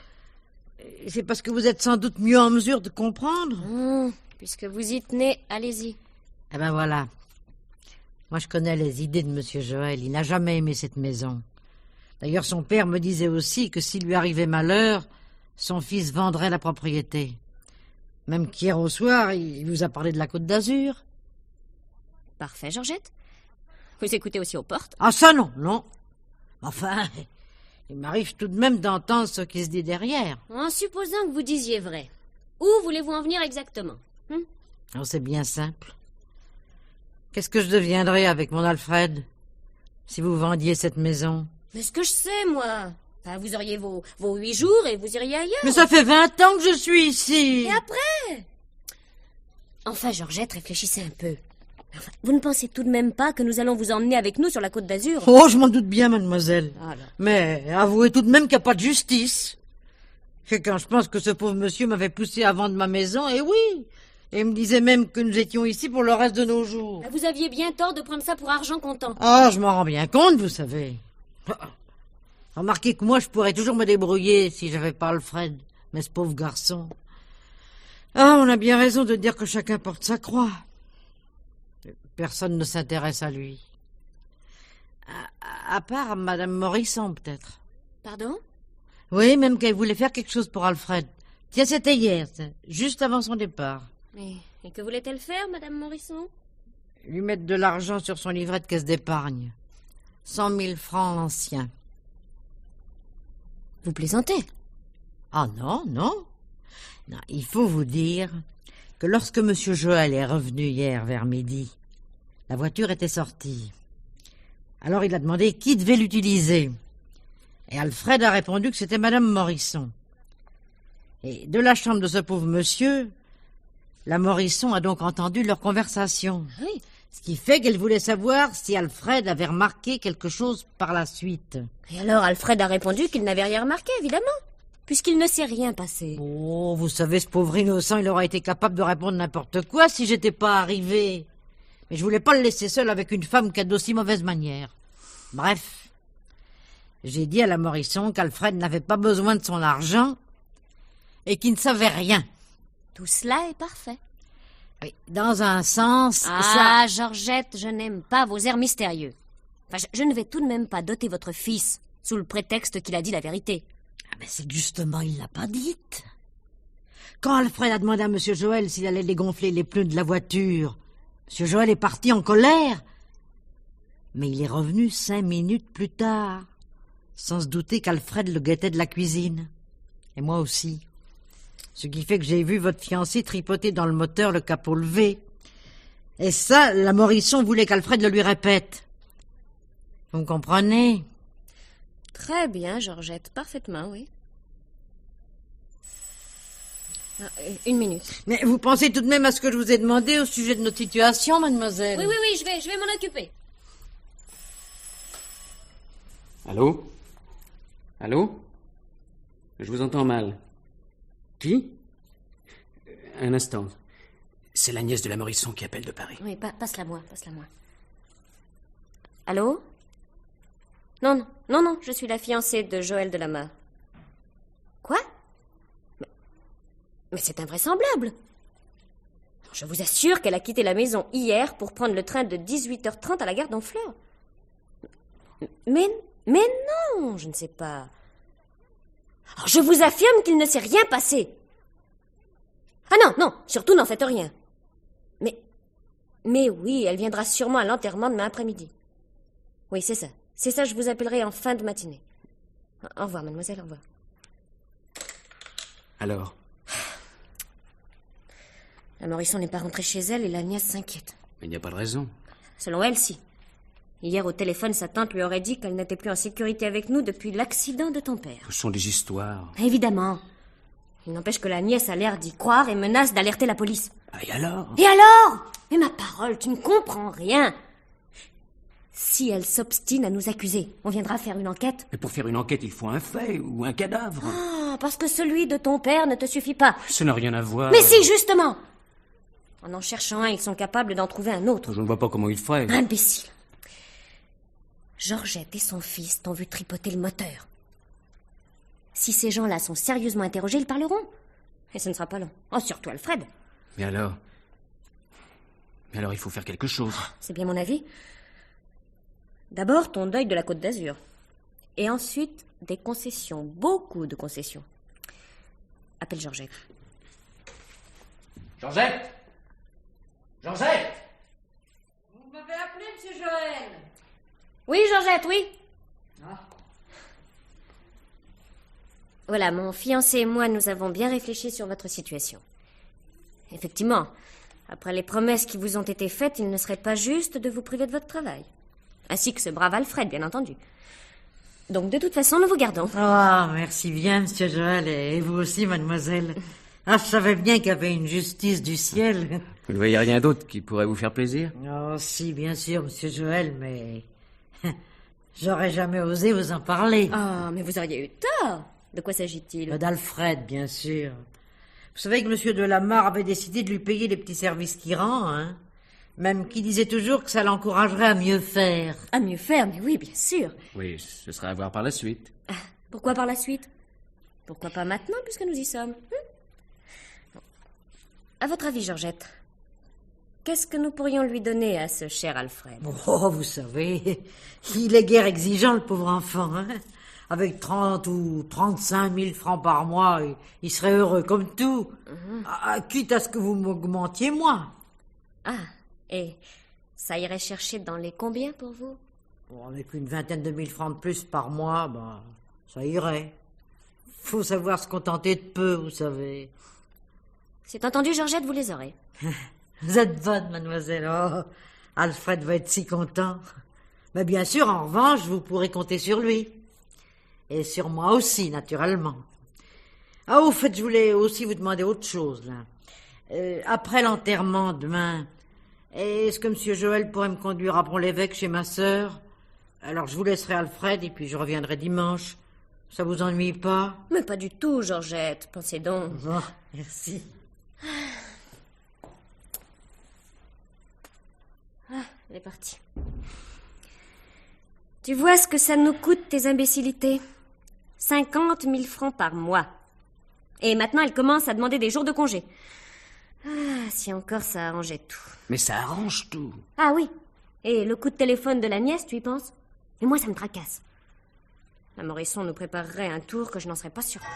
S2: c'est parce que vous êtes sans doute mieux en mesure de comprendre.
S8: Puisque vous y tenez, allez-y.
S2: Eh ben voilà. Moi, je connais les idées de monsieur Joël. Il n'a jamais aimé cette maison. D'ailleurs, son père me disait aussi que s'il lui arrivait malheur, son fils vendrait la propriété. Même qu'hier au soir, il vous a parlé de la Côte d'Azur.
S8: Parfait, Georgette. Vous écoutez aussi aux portes?
S2: Ah, ça non. Enfin, il m'arrive tout de même d'entendre ce qui se dit derrière.
S8: En supposant que vous disiez vrai, où voulez-vous en venir exactement?
S2: C'est bien simple. Qu'est-ce que je deviendrais avec mon Alfred si vous vendiez cette maison?
S8: Mais ce que je sais, moi. Enfin, vous auriez vos 8 jours et vous iriez ailleurs.
S2: Mais ça fait 20 ans que je suis ici.
S8: Et après? Enfin, Georgette, réfléchissez un peu. Enfin, vous ne pensez tout de même pas que nous allons vous emmener avec nous sur la Côte d'Azur?
S2: Oh, je m'en doute bien, mademoiselle.
S8: Alors.
S2: Mais avouez tout de même qu'il n'y a pas de justice. Et quand je pense que ce pauvre monsieur m'avait poussé à vendre ma maison, et oui, et il me disait même que nous étions ici pour le reste de nos jours.
S8: Vous aviez bien tort de prendre ça pour argent comptant.
S2: Ah, je m'en rends bien compte, vous savez. Remarquez que moi, je pourrais toujours me débrouiller si j'avais pas Alfred, mais ce pauvre garçon. Ah, on a bien raison de dire que chacun porte sa croix. Personne ne s'intéresse à lui. À part Madame Morisson, peut-être.
S8: Pardon?
S2: Oui, même qu'elle voulait faire quelque chose pour Alfred. Tiens, c'était hier, juste avant son départ.
S8: Et que voulait-elle faire, Madame Morisson?
S2: Lui mettre de l'argent sur son livret de caisse d'épargne. 100 000 francs anciens.
S8: Vous plaisantez?
S2: Ah non, il faut vous dire que lorsque monsieur Joël est revenu hier vers midi, la voiture était sortie. Alors il a demandé qui devait l'utiliser. Et Alfred a répondu que c'était Madame Morisson. Et de la chambre de ce pauvre monsieur, la Morisson a donc entendu leur conversation.
S8: Oui.
S2: Ce qui fait qu'elle voulait savoir si Alfred avait remarqué quelque chose par la suite.
S8: Et alors Alfred a répondu qu'il n'avait rien remarqué, évidemment. puisqu'il ne s'est rien passé.
S2: Oh, vous savez, ce pauvre innocent, il aurait été capable de répondre n'importe quoi si j'étais pas arrivé. Mais je voulais pas le laisser seul avec une femme qui a d'aussi mauvaises manières. Bref, j'ai dit à la Morisson qu'Alfred n'avait pas besoin de son argent et qu'il ne savait rien.
S8: Tout cela est parfait.
S2: Oui, dans un sens...
S8: Ah, Georgette, je n'aime pas vos airs mystérieux. Enfin, je ne vais tout de même pas doter votre fils sous le prétexte qu'il a dit la vérité.
S2: Ah, mais c'est justement, il l'a pas dite. Quand Alfred a demandé à M. Joël s'il allait dégonfler les pneus de la voiture, M. Joël est parti en colère. Mais il est revenu 5 minutes plus tard, sans se douter qu'Alfred le guettait de la cuisine. Et moi aussi. Ce qui fait que j'ai vu votre fiancé tripoter dans le moteur le capot levé. Et ça, la Morisson voulait qu'Alfred le lui répète. Vous me comprenez?
S8: Très bien, Georgette, parfaitement, oui. Ah, 1 minute.
S2: Mais vous pensez tout de même à ce que je vous ai demandé au sujet de notre situation, mademoiselle?
S8: Oui, je vais m'en occuper.
S3: Allô? Allô? Je vous entends mal. Qui? Un instant. C'est la nièce de la Morisson qui appelle de Paris.
S8: Oui, passe-la moi. Allô? Non, je suis la fiancée de Joël Delamarre. Quoi? Mais c'est invraisemblable. Je vous assure qu'elle a quitté la maison hier pour prendre le train de 18h30 à la gare d'Honfleur. Mais non, je ne sais pas. Alors, je vous affirme qu'il ne s'est rien passé. Ah non, surtout n'en faites rien. Mais oui, elle viendra sûrement à l'enterrement demain après-midi. Oui, c'est ça, je vous appellerai en fin de matinée. Au revoir, mademoiselle, au revoir.
S3: Alors?
S8: La Morisson n'est pas rentrée chez elle et la nièce s'inquiète.
S3: Mais il n'y a pas de raison.
S8: Selon elle, si. Hier, au téléphone, sa tante lui aurait dit qu'elle n'était plus en sécurité avec nous depuis l'accident de ton père.
S3: Ce sont des histoires.
S8: Évidemment. Il n'empêche que la nièce a l'air d'y croire et menace d'alerter la police.
S3: Ah, et alors?
S8: Mais ma parole, tu ne comprends rien. Si elle s'obstine à nous accuser, on viendra faire une enquête.
S3: Mais pour faire une enquête, il faut un fait ou un cadavre.
S8: Ah, parce que celui de ton père ne te suffit pas.
S3: Ça n'a rien à voir.
S8: Mais si, justement. En cherchant un, ils sont capables d'en trouver un autre.
S3: Je ne vois pas comment il ferait.
S8: Imbécile. Georgette et son fils t'ont vu tripoter le moteur. Si ces gens-là sont sérieusement interrogés, ils parleront. Et ce ne sera pas long. Oh, surtout Alfred.
S3: Mais alors, il faut faire quelque chose.
S8: C'est bien mon avis. D'abord, ton deuil de la Côte d'Azur. Et ensuite, des concessions. Beaucoup de concessions. Appelle Georgette.
S3: Georgette!
S2: Vous m'avez appelé, monsieur Joël?
S8: Oui, Georgette, oui. Voilà, mon fiancé et moi, nous avons bien réfléchi sur votre situation. Effectivement, après les promesses qui vous ont été faites, il ne serait pas juste de vous priver de votre travail. Ainsi que ce brave Alfred, bien entendu. Donc, de toute façon, nous vous gardons.
S2: Ah, merci bien, monsieur Joël, et vous aussi, mademoiselle. Ah, je savais bien qu'il y avait une justice du ciel.
S3: Vous ne voyez rien d'autre qui pourrait vous faire plaisir?
S2: Oh, si, bien sûr, monsieur Joël, mais... j'aurais jamais osé vous en parler.
S8: Ah, mais vous auriez eu tort. De quoi s'agit-il?
S2: D'Alfred, bien sûr. Vous savez que monsieur Delamarre avait décidé de lui payer les petits services qu'il rend, hein? Même qu'il disait toujours que ça l'encouragerait à mieux faire.
S8: À mieux faire, mais oui, bien sûr.
S3: Oui, ce sera à voir par la suite.
S8: Ah, pourquoi par la suite? Pourquoi pas maintenant, puisque nous y sommes? Bon. À votre avis, Georgette, qu'est-ce que nous pourrions lui donner à ce cher Alfred?
S2: Oh, vous savez, il est guère exigeant, le pauvre enfant, hein? Avec 30 ou 35 000 francs par mois, il serait heureux comme tout. Quitte à ce que vous m'augmentiez moi.
S8: Ah, et ça irait chercher dans les combien pour vous?
S2: Bon, avec une 20aine de 1000 francs de plus par mois, ça irait. Faut savoir se contenter de peu, vous savez.
S8: C'est entendu, Georgette, vous les aurez.
S2: Vous êtes bonne, mademoiselle. Oh, Alfred va être si content. Mais bien sûr, en revanche, vous pourrez compter sur lui. Et sur moi aussi, naturellement. Ah, au fait, je voulais aussi vous demander autre chose, là. Après l'enterrement demain, est-ce que monsieur Joël pourrait me conduire à Pont-l'Évêque chez ma sœur? Alors, je vous laisserai Alfred et puis je reviendrai dimanche. Ça vous ennuie pas?
S8: Mais pas du tout, Georgette. Pensez donc.
S2: Bon, merci.
S8: Elle est partie. Tu vois ce que ça nous coûte, tes imbécilités? 50 000 francs par mois. Et maintenant, elle commence à demander des jours de congé. Ah, si encore ça arrangeait tout.
S3: Mais ça arrange tout.
S8: Ah oui. Et le coup de téléphone de la nièce, tu y penses? Et moi, ça me tracasse. La Morisson nous préparerait un tour que je n'en serais pas surprise.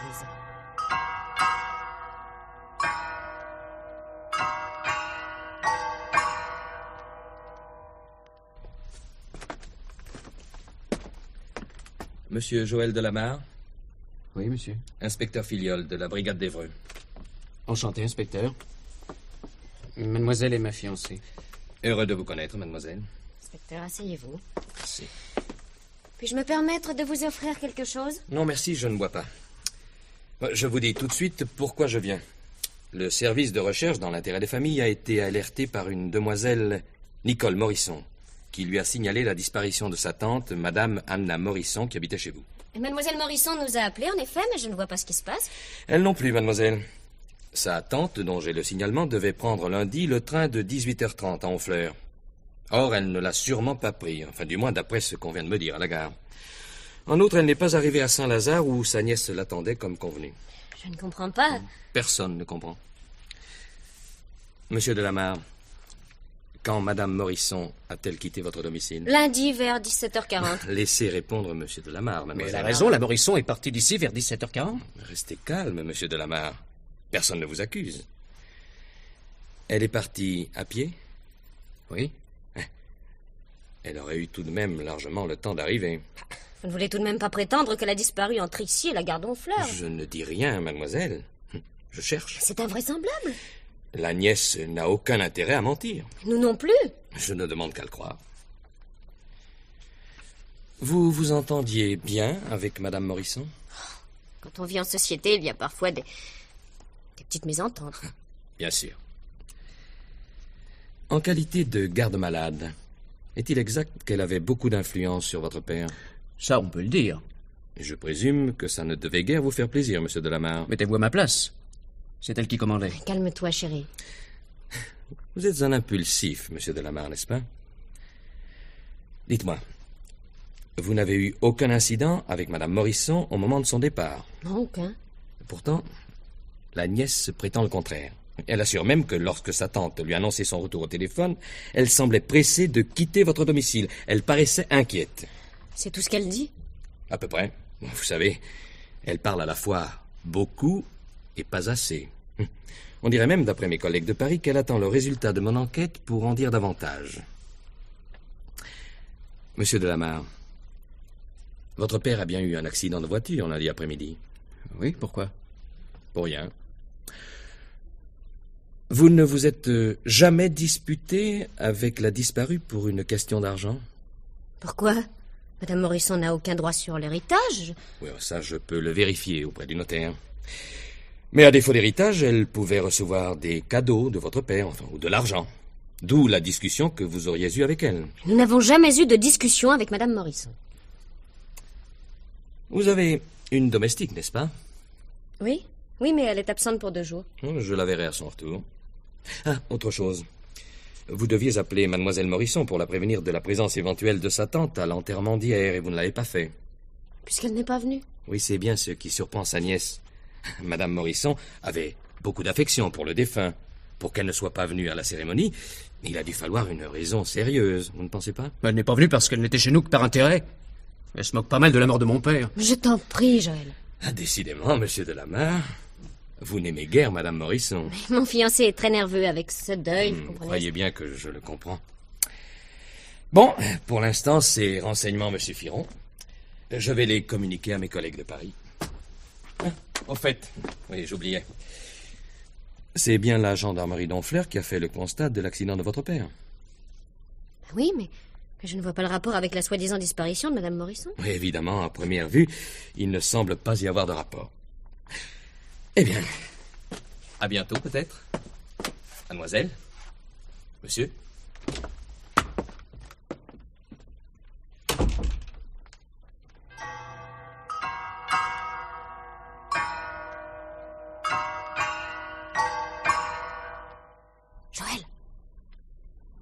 S10: Monsieur Joël Delamarre?
S3: Oui, monsieur.
S10: Inspecteur Filiol de la brigade d'Évreux.
S3: Enchanté, inspecteur. Mademoiselle est ma fiancée.
S10: Heureux de vous connaître, mademoiselle.
S8: Inspecteur, asseyez-vous.
S10: Merci.
S8: Puis-je me permettre de vous offrir quelque chose?
S10: Non, merci, je ne bois pas. Je vous dis tout de suite pourquoi je viens. Le service de recherche dans l'intérêt des familles a été alerté par une demoiselle, Nicole Morisson, qui lui a signalé la disparition de sa tante, Madame Anna Morisson, qui habitait chez vous.
S8: Et Mademoiselle Morisson nous a appelés, en effet, mais je ne vois pas ce qui se passe.
S10: Elle non plus, mademoiselle. Sa tante, dont j'ai le signalement, devait prendre lundi le train de 18h30 à Honfleur. Or, elle ne l'a sûrement pas pris, enfin du moins d'après ce qu'on vient de me dire à la gare. En outre, elle n'est pas arrivée à Saint-Lazare où sa nièce l'attendait comme convenu.
S8: Je ne comprends pas.
S10: Personne ne comprend. Monsieur Delamarre, quand Madame Morisson a-t-elle quitté votre domicile?
S8: Lundi vers 17h40.
S10: Laissez répondre Monsieur Delamarre,
S3: Mais
S10: mademoiselle.
S3: elle a raison, la Morisson est partie d'ici vers 17h40.
S10: Restez calme, Monsieur Delamarre. Personne ne vous accuse. Elle est partie à pied?
S3: Oui.
S10: Elle aurait eu tout de même largement le temps d'arriver.
S8: Vous ne voulez tout de même pas prétendre qu'elle a disparu entre ici et la gare d'Honfleur?
S10: Je ne dis rien, mademoiselle. Je cherche.
S8: C'est invraisemblable.
S10: La nièce n'a aucun intérêt à mentir.
S8: Nous non plus.
S10: Je ne demande qu'à le croire. Vous vous entendiez bien avec Madame Morisson?
S8: Quand on vit en société, il y a parfois des petites mésententes.
S10: Bien sûr. En qualité de garde-malade, est-il exact qu'elle avait beaucoup d'influence sur votre père?
S3: Ça, on peut le dire.
S10: Je présume que ça ne devait guère vous faire plaisir, Monsieur Delamarre.
S3: Mettez-vous à ma place. C'est elle qui commandait.
S8: Calme-toi, chérie.
S10: Vous êtes un impulsif, Monsieur Delamarre, n'est-ce pas? Dites-moi, vous n'avez eu aucun incident avec Madame Morisson au moment de son départ?
S8: Non, aucun.
S10: Pourtant, la nièce prétend le contraire. Elle assure même que lorsque sa tante lui annonçait son retour au téléphone, elle semblait pressée de quitter votre domicile. Elle paraissait inquiète.
S8: C'est tout ce qu'elle dit?
S10: À peu près. Vous savez, elle parle à la fois beaucoup et pas assez. On dirait même, d'après mes collègues de Paris, qu'elle attend le résultat de mon enquête pour en dire davantage. Monsieur Delamarre, votre père a bien eu un accident de voiture lundi après-midi.
S3: Oui, pourquoi?
S10: Pour rien. Vous ne vous êtes jamais disputé avec la disparue pour une question d'argent?
S8: Pourquoi? Madame Morisson n'a aucun droit sur l'héritage.
S10: Oui, ça, je peux le vérifier auprès du notaire. Mais à défaut d'héritage, elle pouvait recevoir des cadeaux de votre père, enfin, ou de l'argent. D'où la discussion que vous auriez eue avec elle.
S8: Nous n'avons jamais eu de discussion avec Madame Morisson.
S10: Vous avez une domestique, n'est-ce pas?
S8: Oui, oui, mais elle est absente pour 2 jours.
S10: Je la verrai à son retour. Ah, autre chose. Vous deviez appeler Mademoiselle Morisson pour la prévenir de la présence éventuelle de sa tante à l'enterrement d'hier, et vous ne l'avez pas fait.
S8: Puisqu'elle n'est pas venue.
S10: Oui, c'est bien ce qui surprend sa nièce. Madame Morisson avait beaucoup d'affection pour le défunt. Pour qu'elle ne soit pas venue à la cérémonie, il a dû falloir une raison sérieuse, vous ne pensez pas?
S3: Elle n'est pas venue parce qu'elle n'était chez nous que par intérêt. Elle se moque pas mal de la mort de mon père.
S8: Je t'en prie, Joël.
S10: Ah, décidément, Monsieur Delamarre, vous n'aimez guère Madame Morisson.
S8: Mon fiancé est très nerveux avec ce deuil, vous comprenez?
S10: Croyez bien que je le comprends. Bon, pour l'instant, ces renseignements me suffiront. Je vais les communiquer à mes collègues de Paris. Ah, au fait, oui, j'oubliais. C'est bien la gendarmerie d'Honfleur qui a fait le constat de l'accident de votre père.
S8: Oui, mais je ne vois pas le rapport avec la soi-disant disparition de Madame Morisson.
S10: Oui, évidemment, à première vue, il ne semble pas y avoir de rapport. Eh bien, à bientôt peut-être. Mademoiselle, monsieur.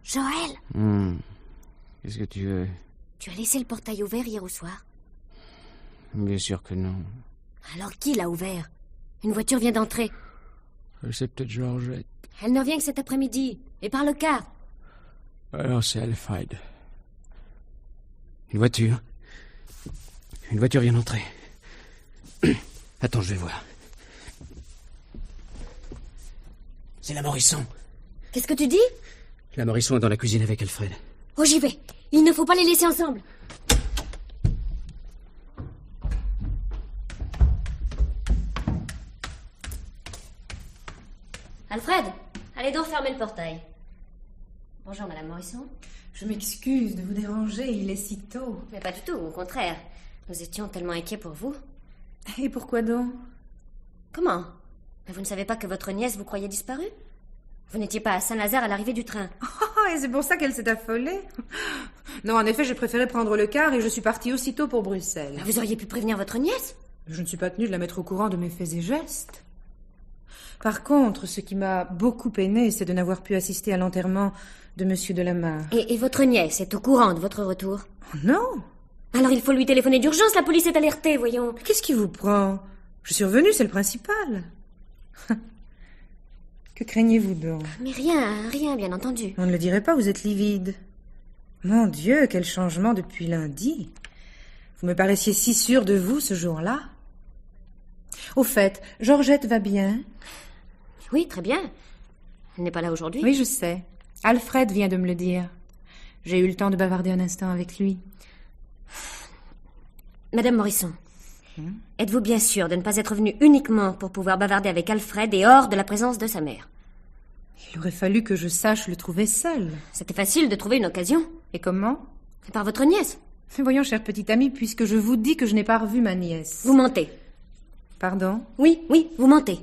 S8: Joël,
S9: Qu'est-ce que tu veux?
S8: tu as laissé le portail ouvert hier au soir?
S9: Bien sûr que non.
S8: Alors qui l'a ouvert? Une voiture vient d'entrer.
S9: C'est peut-être Georgette.
S8: Elle ne revient que cet après-midi, et par le car.
S9: Alors c'est Alfred. Une voiture vient d'entrer. Attends, je vais voir. C'est la Morisson.
S8: Qu'est-ce que tu dis?
S9: La Morisson est dans la cuisine avec Alfred.
S8: Oh, j'y vais. Il ne faut pas les laisser ensemble. Alfred, allez donc fermer le portail. Bonjour, Madame Morisson.
S5: Je m'excuse de vous déranger, il est si tôt.
S8: Mais pas du tout, au contraire. Nous étions tellement inquiets pour vous.
S5: Et pourquoi donc?
S8: Comment? Vous ne savez pas que votre nièce vous croyait disparue? Vous n'étiez pas à Saint-Lazare à l'arrivée du train.
S5: Oh, et c'est pour ça qu'elle s'est affolée? Non, en effet, j'ai préféré prendre le car et je suis partie aussitôt pour Bruxelles.
S8: Vous auriez pu prévenir votre nièce?
S5: Je ne suis pas tenue de la mettre au courant de mes faits et gestes. Par contre, ce qui m'a beaucoup peinée, c'est de n'avoir pu assister à l'enterrement de Monsieur de la Mare.
S8: Et votre nièce est au courant de votre retour?
S5: Oh, non!
S8: Alors il faut lui téléphoner d'urgence, la police est alertée, voyons.
S5: Mais qu'est-ce qui vous prend? Je suis revenue, c'est le principal. Que craignez-vous donc?
S8: Mais rien, bien entendu.
S5: On ne le dirait pas, vous êtes livide. Mon Dieu, quel changement depuis lundi. Vous me paraissiez si sûre de vous ce jour-là. Au fait, Georgette va bien?
S8: Oui, très bien. Elle n'est pas là aujourd'hui?
S5: Oui, je sais. Alfred vient de me le dire. J'ai eu le temps de bavarder un instant avec lui.
S8: Madame Morisson, êtes-vous bien sûre de ne pas être venue uniquement pour pouvoir bavarder avec Alfred et hors de la présence de sa mère?
S5: Il aurait fallu que je sache le trouver seul.
S8: C'était facile de trouver une occasion.
S5: Et comment?
S8: Par votre nièce.
S5: Mais voyons, chère petite amie, puisque je vous dis que je n'ai pas revu ma nièce.
S8: Vous mentez.
S5: Pardon?
S8: Oui, vous mentez.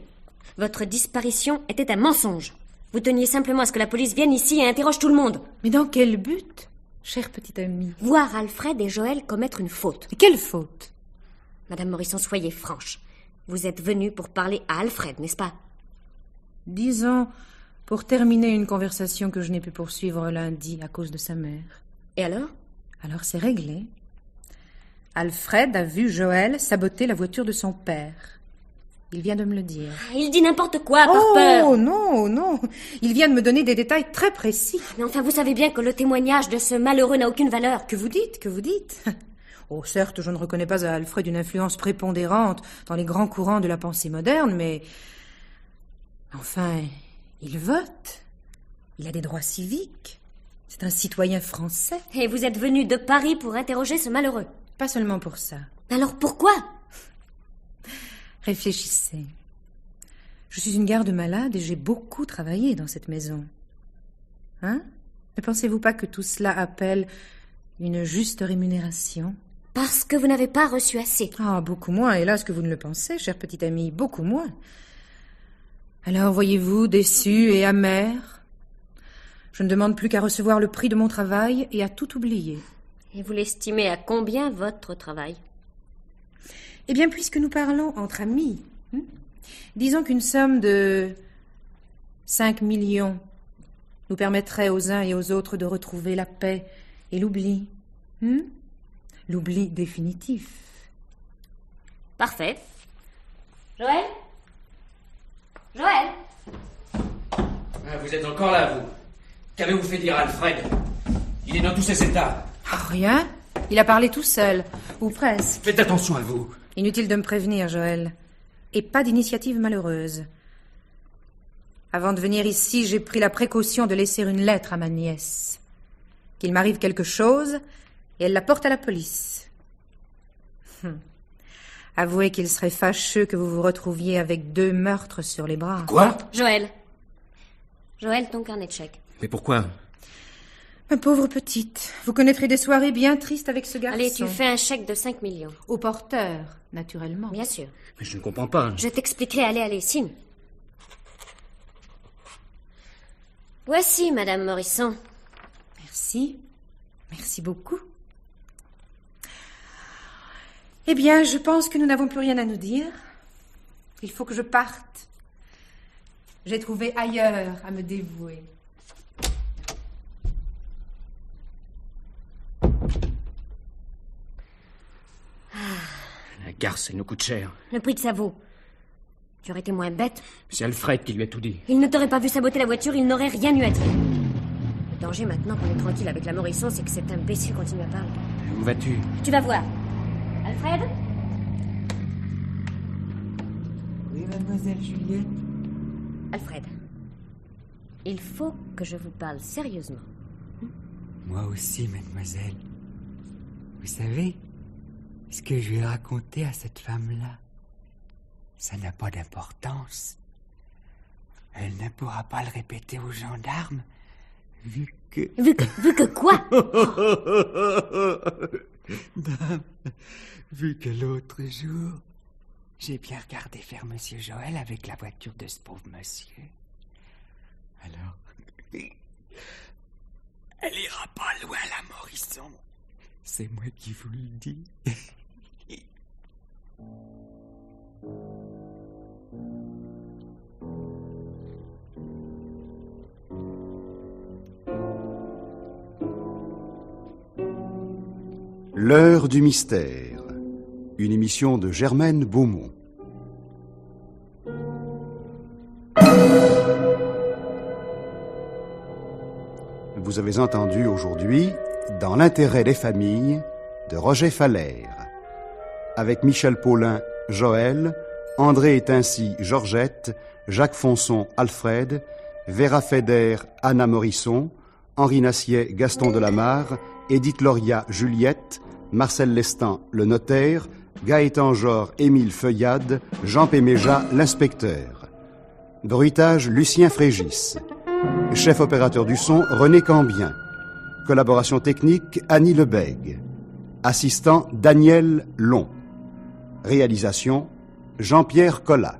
S8: Votre disparition était un mensonge. Vous teniez simplement à ce que la police vienne ici et interroge tout le monde.
S5: Mais dans quel but, chère petite amie?
S8: Voir Alfred et Joël commettre une faute.
S5: Mais quelle faute?
S8: Madame Morisson, soyez franche. Vous êtes venue pour parler à Alfred, n'est-ce pas?
S5: Disons, pour terminer une conversation que je n'ai pu poursuivre lundi à cause de sa mère.
S8: Et alors?
S5: Alors c'est réglé. Alfred a vu Joël saboter la voiture de son père. Il vient de me le dire.
S8: Il dit n'importe quoi, par peur.
S5: Oh, non. Il vient de me donner des détails très précis.
S8: Mais enfin, vous savez bien que le témoignage de ce malheureux n'a aucune valeur.
S5: Que vous dites? Oh, certes, je ne reconnais pas à Alfred une influence prépondérante dans les grands courants de la pensée moderne, mais... Enfin, il vote. Il a des droits civiques. C'est un citoyen français.
S8: Et vous êtes venu de Paris pour interroger ce malheureux?
S5: Pas seulement pour ça.
S8: Alors pourquoi?
S5: Réfléchissez. Je suis une garde-malade et j'ai beaucoup travaillé dans cette maison. Hein? Ne pensez-vous pas que tout cela appelle une juste rémunération?
S8: Parce que vous n'avez pas reçu assez.
S5: Ah, beaucoup moins, hélas que vous ne le pensez, chère petite amie, beaucoup moins. Alors, voyez-vous, déçue et amère, je ne demande plus qu'à recevoir le prix de mon travail et à tout oublier.
S8: Et vous l'estimez à combien, votre travail?
S5: Eh bien, puisque nous parlons entre amis, disons qu'une somme de 5 millions nous permettrait aux uns et aux autres de retrouver la paix et l'oubli. L'oubli définitif.
S8: Parfait. Joël?
S3: Vous êtes encore là, vous. Qu'avez-vous fait dire à Alfred? Il est dans tous ses états.
S5: Rien. Il a parlé tout seul, ou presque.
S3: Faites attention à vous.
S5: Inutile de me prévenir, Joël. Et pas d'initiative malheureuse. Avant de venir ici, j'ai pris la précaution de laisser une lettre à ma nièce. Qu'il m'arrive quelque chose, et elle la porte à la police. Avouez qu'il serait fâcheux que vous vous retrouviez avec 2 meurtres sur les bras.
S3: Quoi?
S8: Joël, ton carnet de chèques.
S10: Mais pourquoi?
S5: Ma pauvre petite, vous connaîtrez des soirées bien tristes avec ce garçon.
S8: Allez, tu fais un chèque de 5 millions.
S5: Au porteur, naturellement.
S8: Bien sûr.
S10: Mais je ne comprends pas.
S8: Je t'expliquerai, allez, signe. Voici, Madame Morisson.
S5: Merci. Merci beaucoup. Eh bien, je pense que nous n'avons plus rien à nous dire. Il faut que je parte. J'ai trouvé ailleurs à me dévouer.
S3: garce, il nous coûte cher.
S8: Le prix que ça vaut. Tu aurais été moins bête.
S3: C'est Alfred qui lui a tout dit.
S8: Il ne t'aurait pas vu saboter la voiture, il n'aurait rien eu à dire. Le danger maintenant qu'on est tranquille avec la Morisson, c'est que cet imbécile continue à parler.
S3: Où vas-tu?
S8: Tu vas voir. Alfred?
S4: Oui, mademoiselle Juliette.
S8: Alfred, il faut que je vous parle sérieusement.
S4: Moi aussi, mademoiselle. Vous savez, ce que je vais raconter à cette femme-là, ça n'a pas d'importance. Elle ne pourra pas le répéter aux gendarmes, vu que...
S8: Vu que quoi?
S4: Dame, vu que l'autre jour, j'ai bien regardé faire Monsieur Joël avec la voiture de ce pauvre monsieur. Alors, elle ira pas loin, la Morisson. C'est moi qui vous le dis.
S1: L'heure du mystère. Une émission de Germaine Beaumont. Vous avez entendu aujourd'hui Dans l'intérêt des familles de Roger Falère, avec Michel Paulin, Joël, André Étincy, Georgette, Jacques Fonson, Alfred, Vera Feder, Anna Morisson, Henri Nassier, Gaston Delamarre, Édith Loria, Juliette, Marcel Lestan, le notaire, Gaëtan Jor, Émile Feuillade, Jean Péméja, l'inspecteur. Bruitage, Lucien Frégis. Chef opérateur du son, René Cambien. Collaboration technique, Annie Lebègue. Assistant, Daniel Long. Réalisation, Jean-Pierre Collat.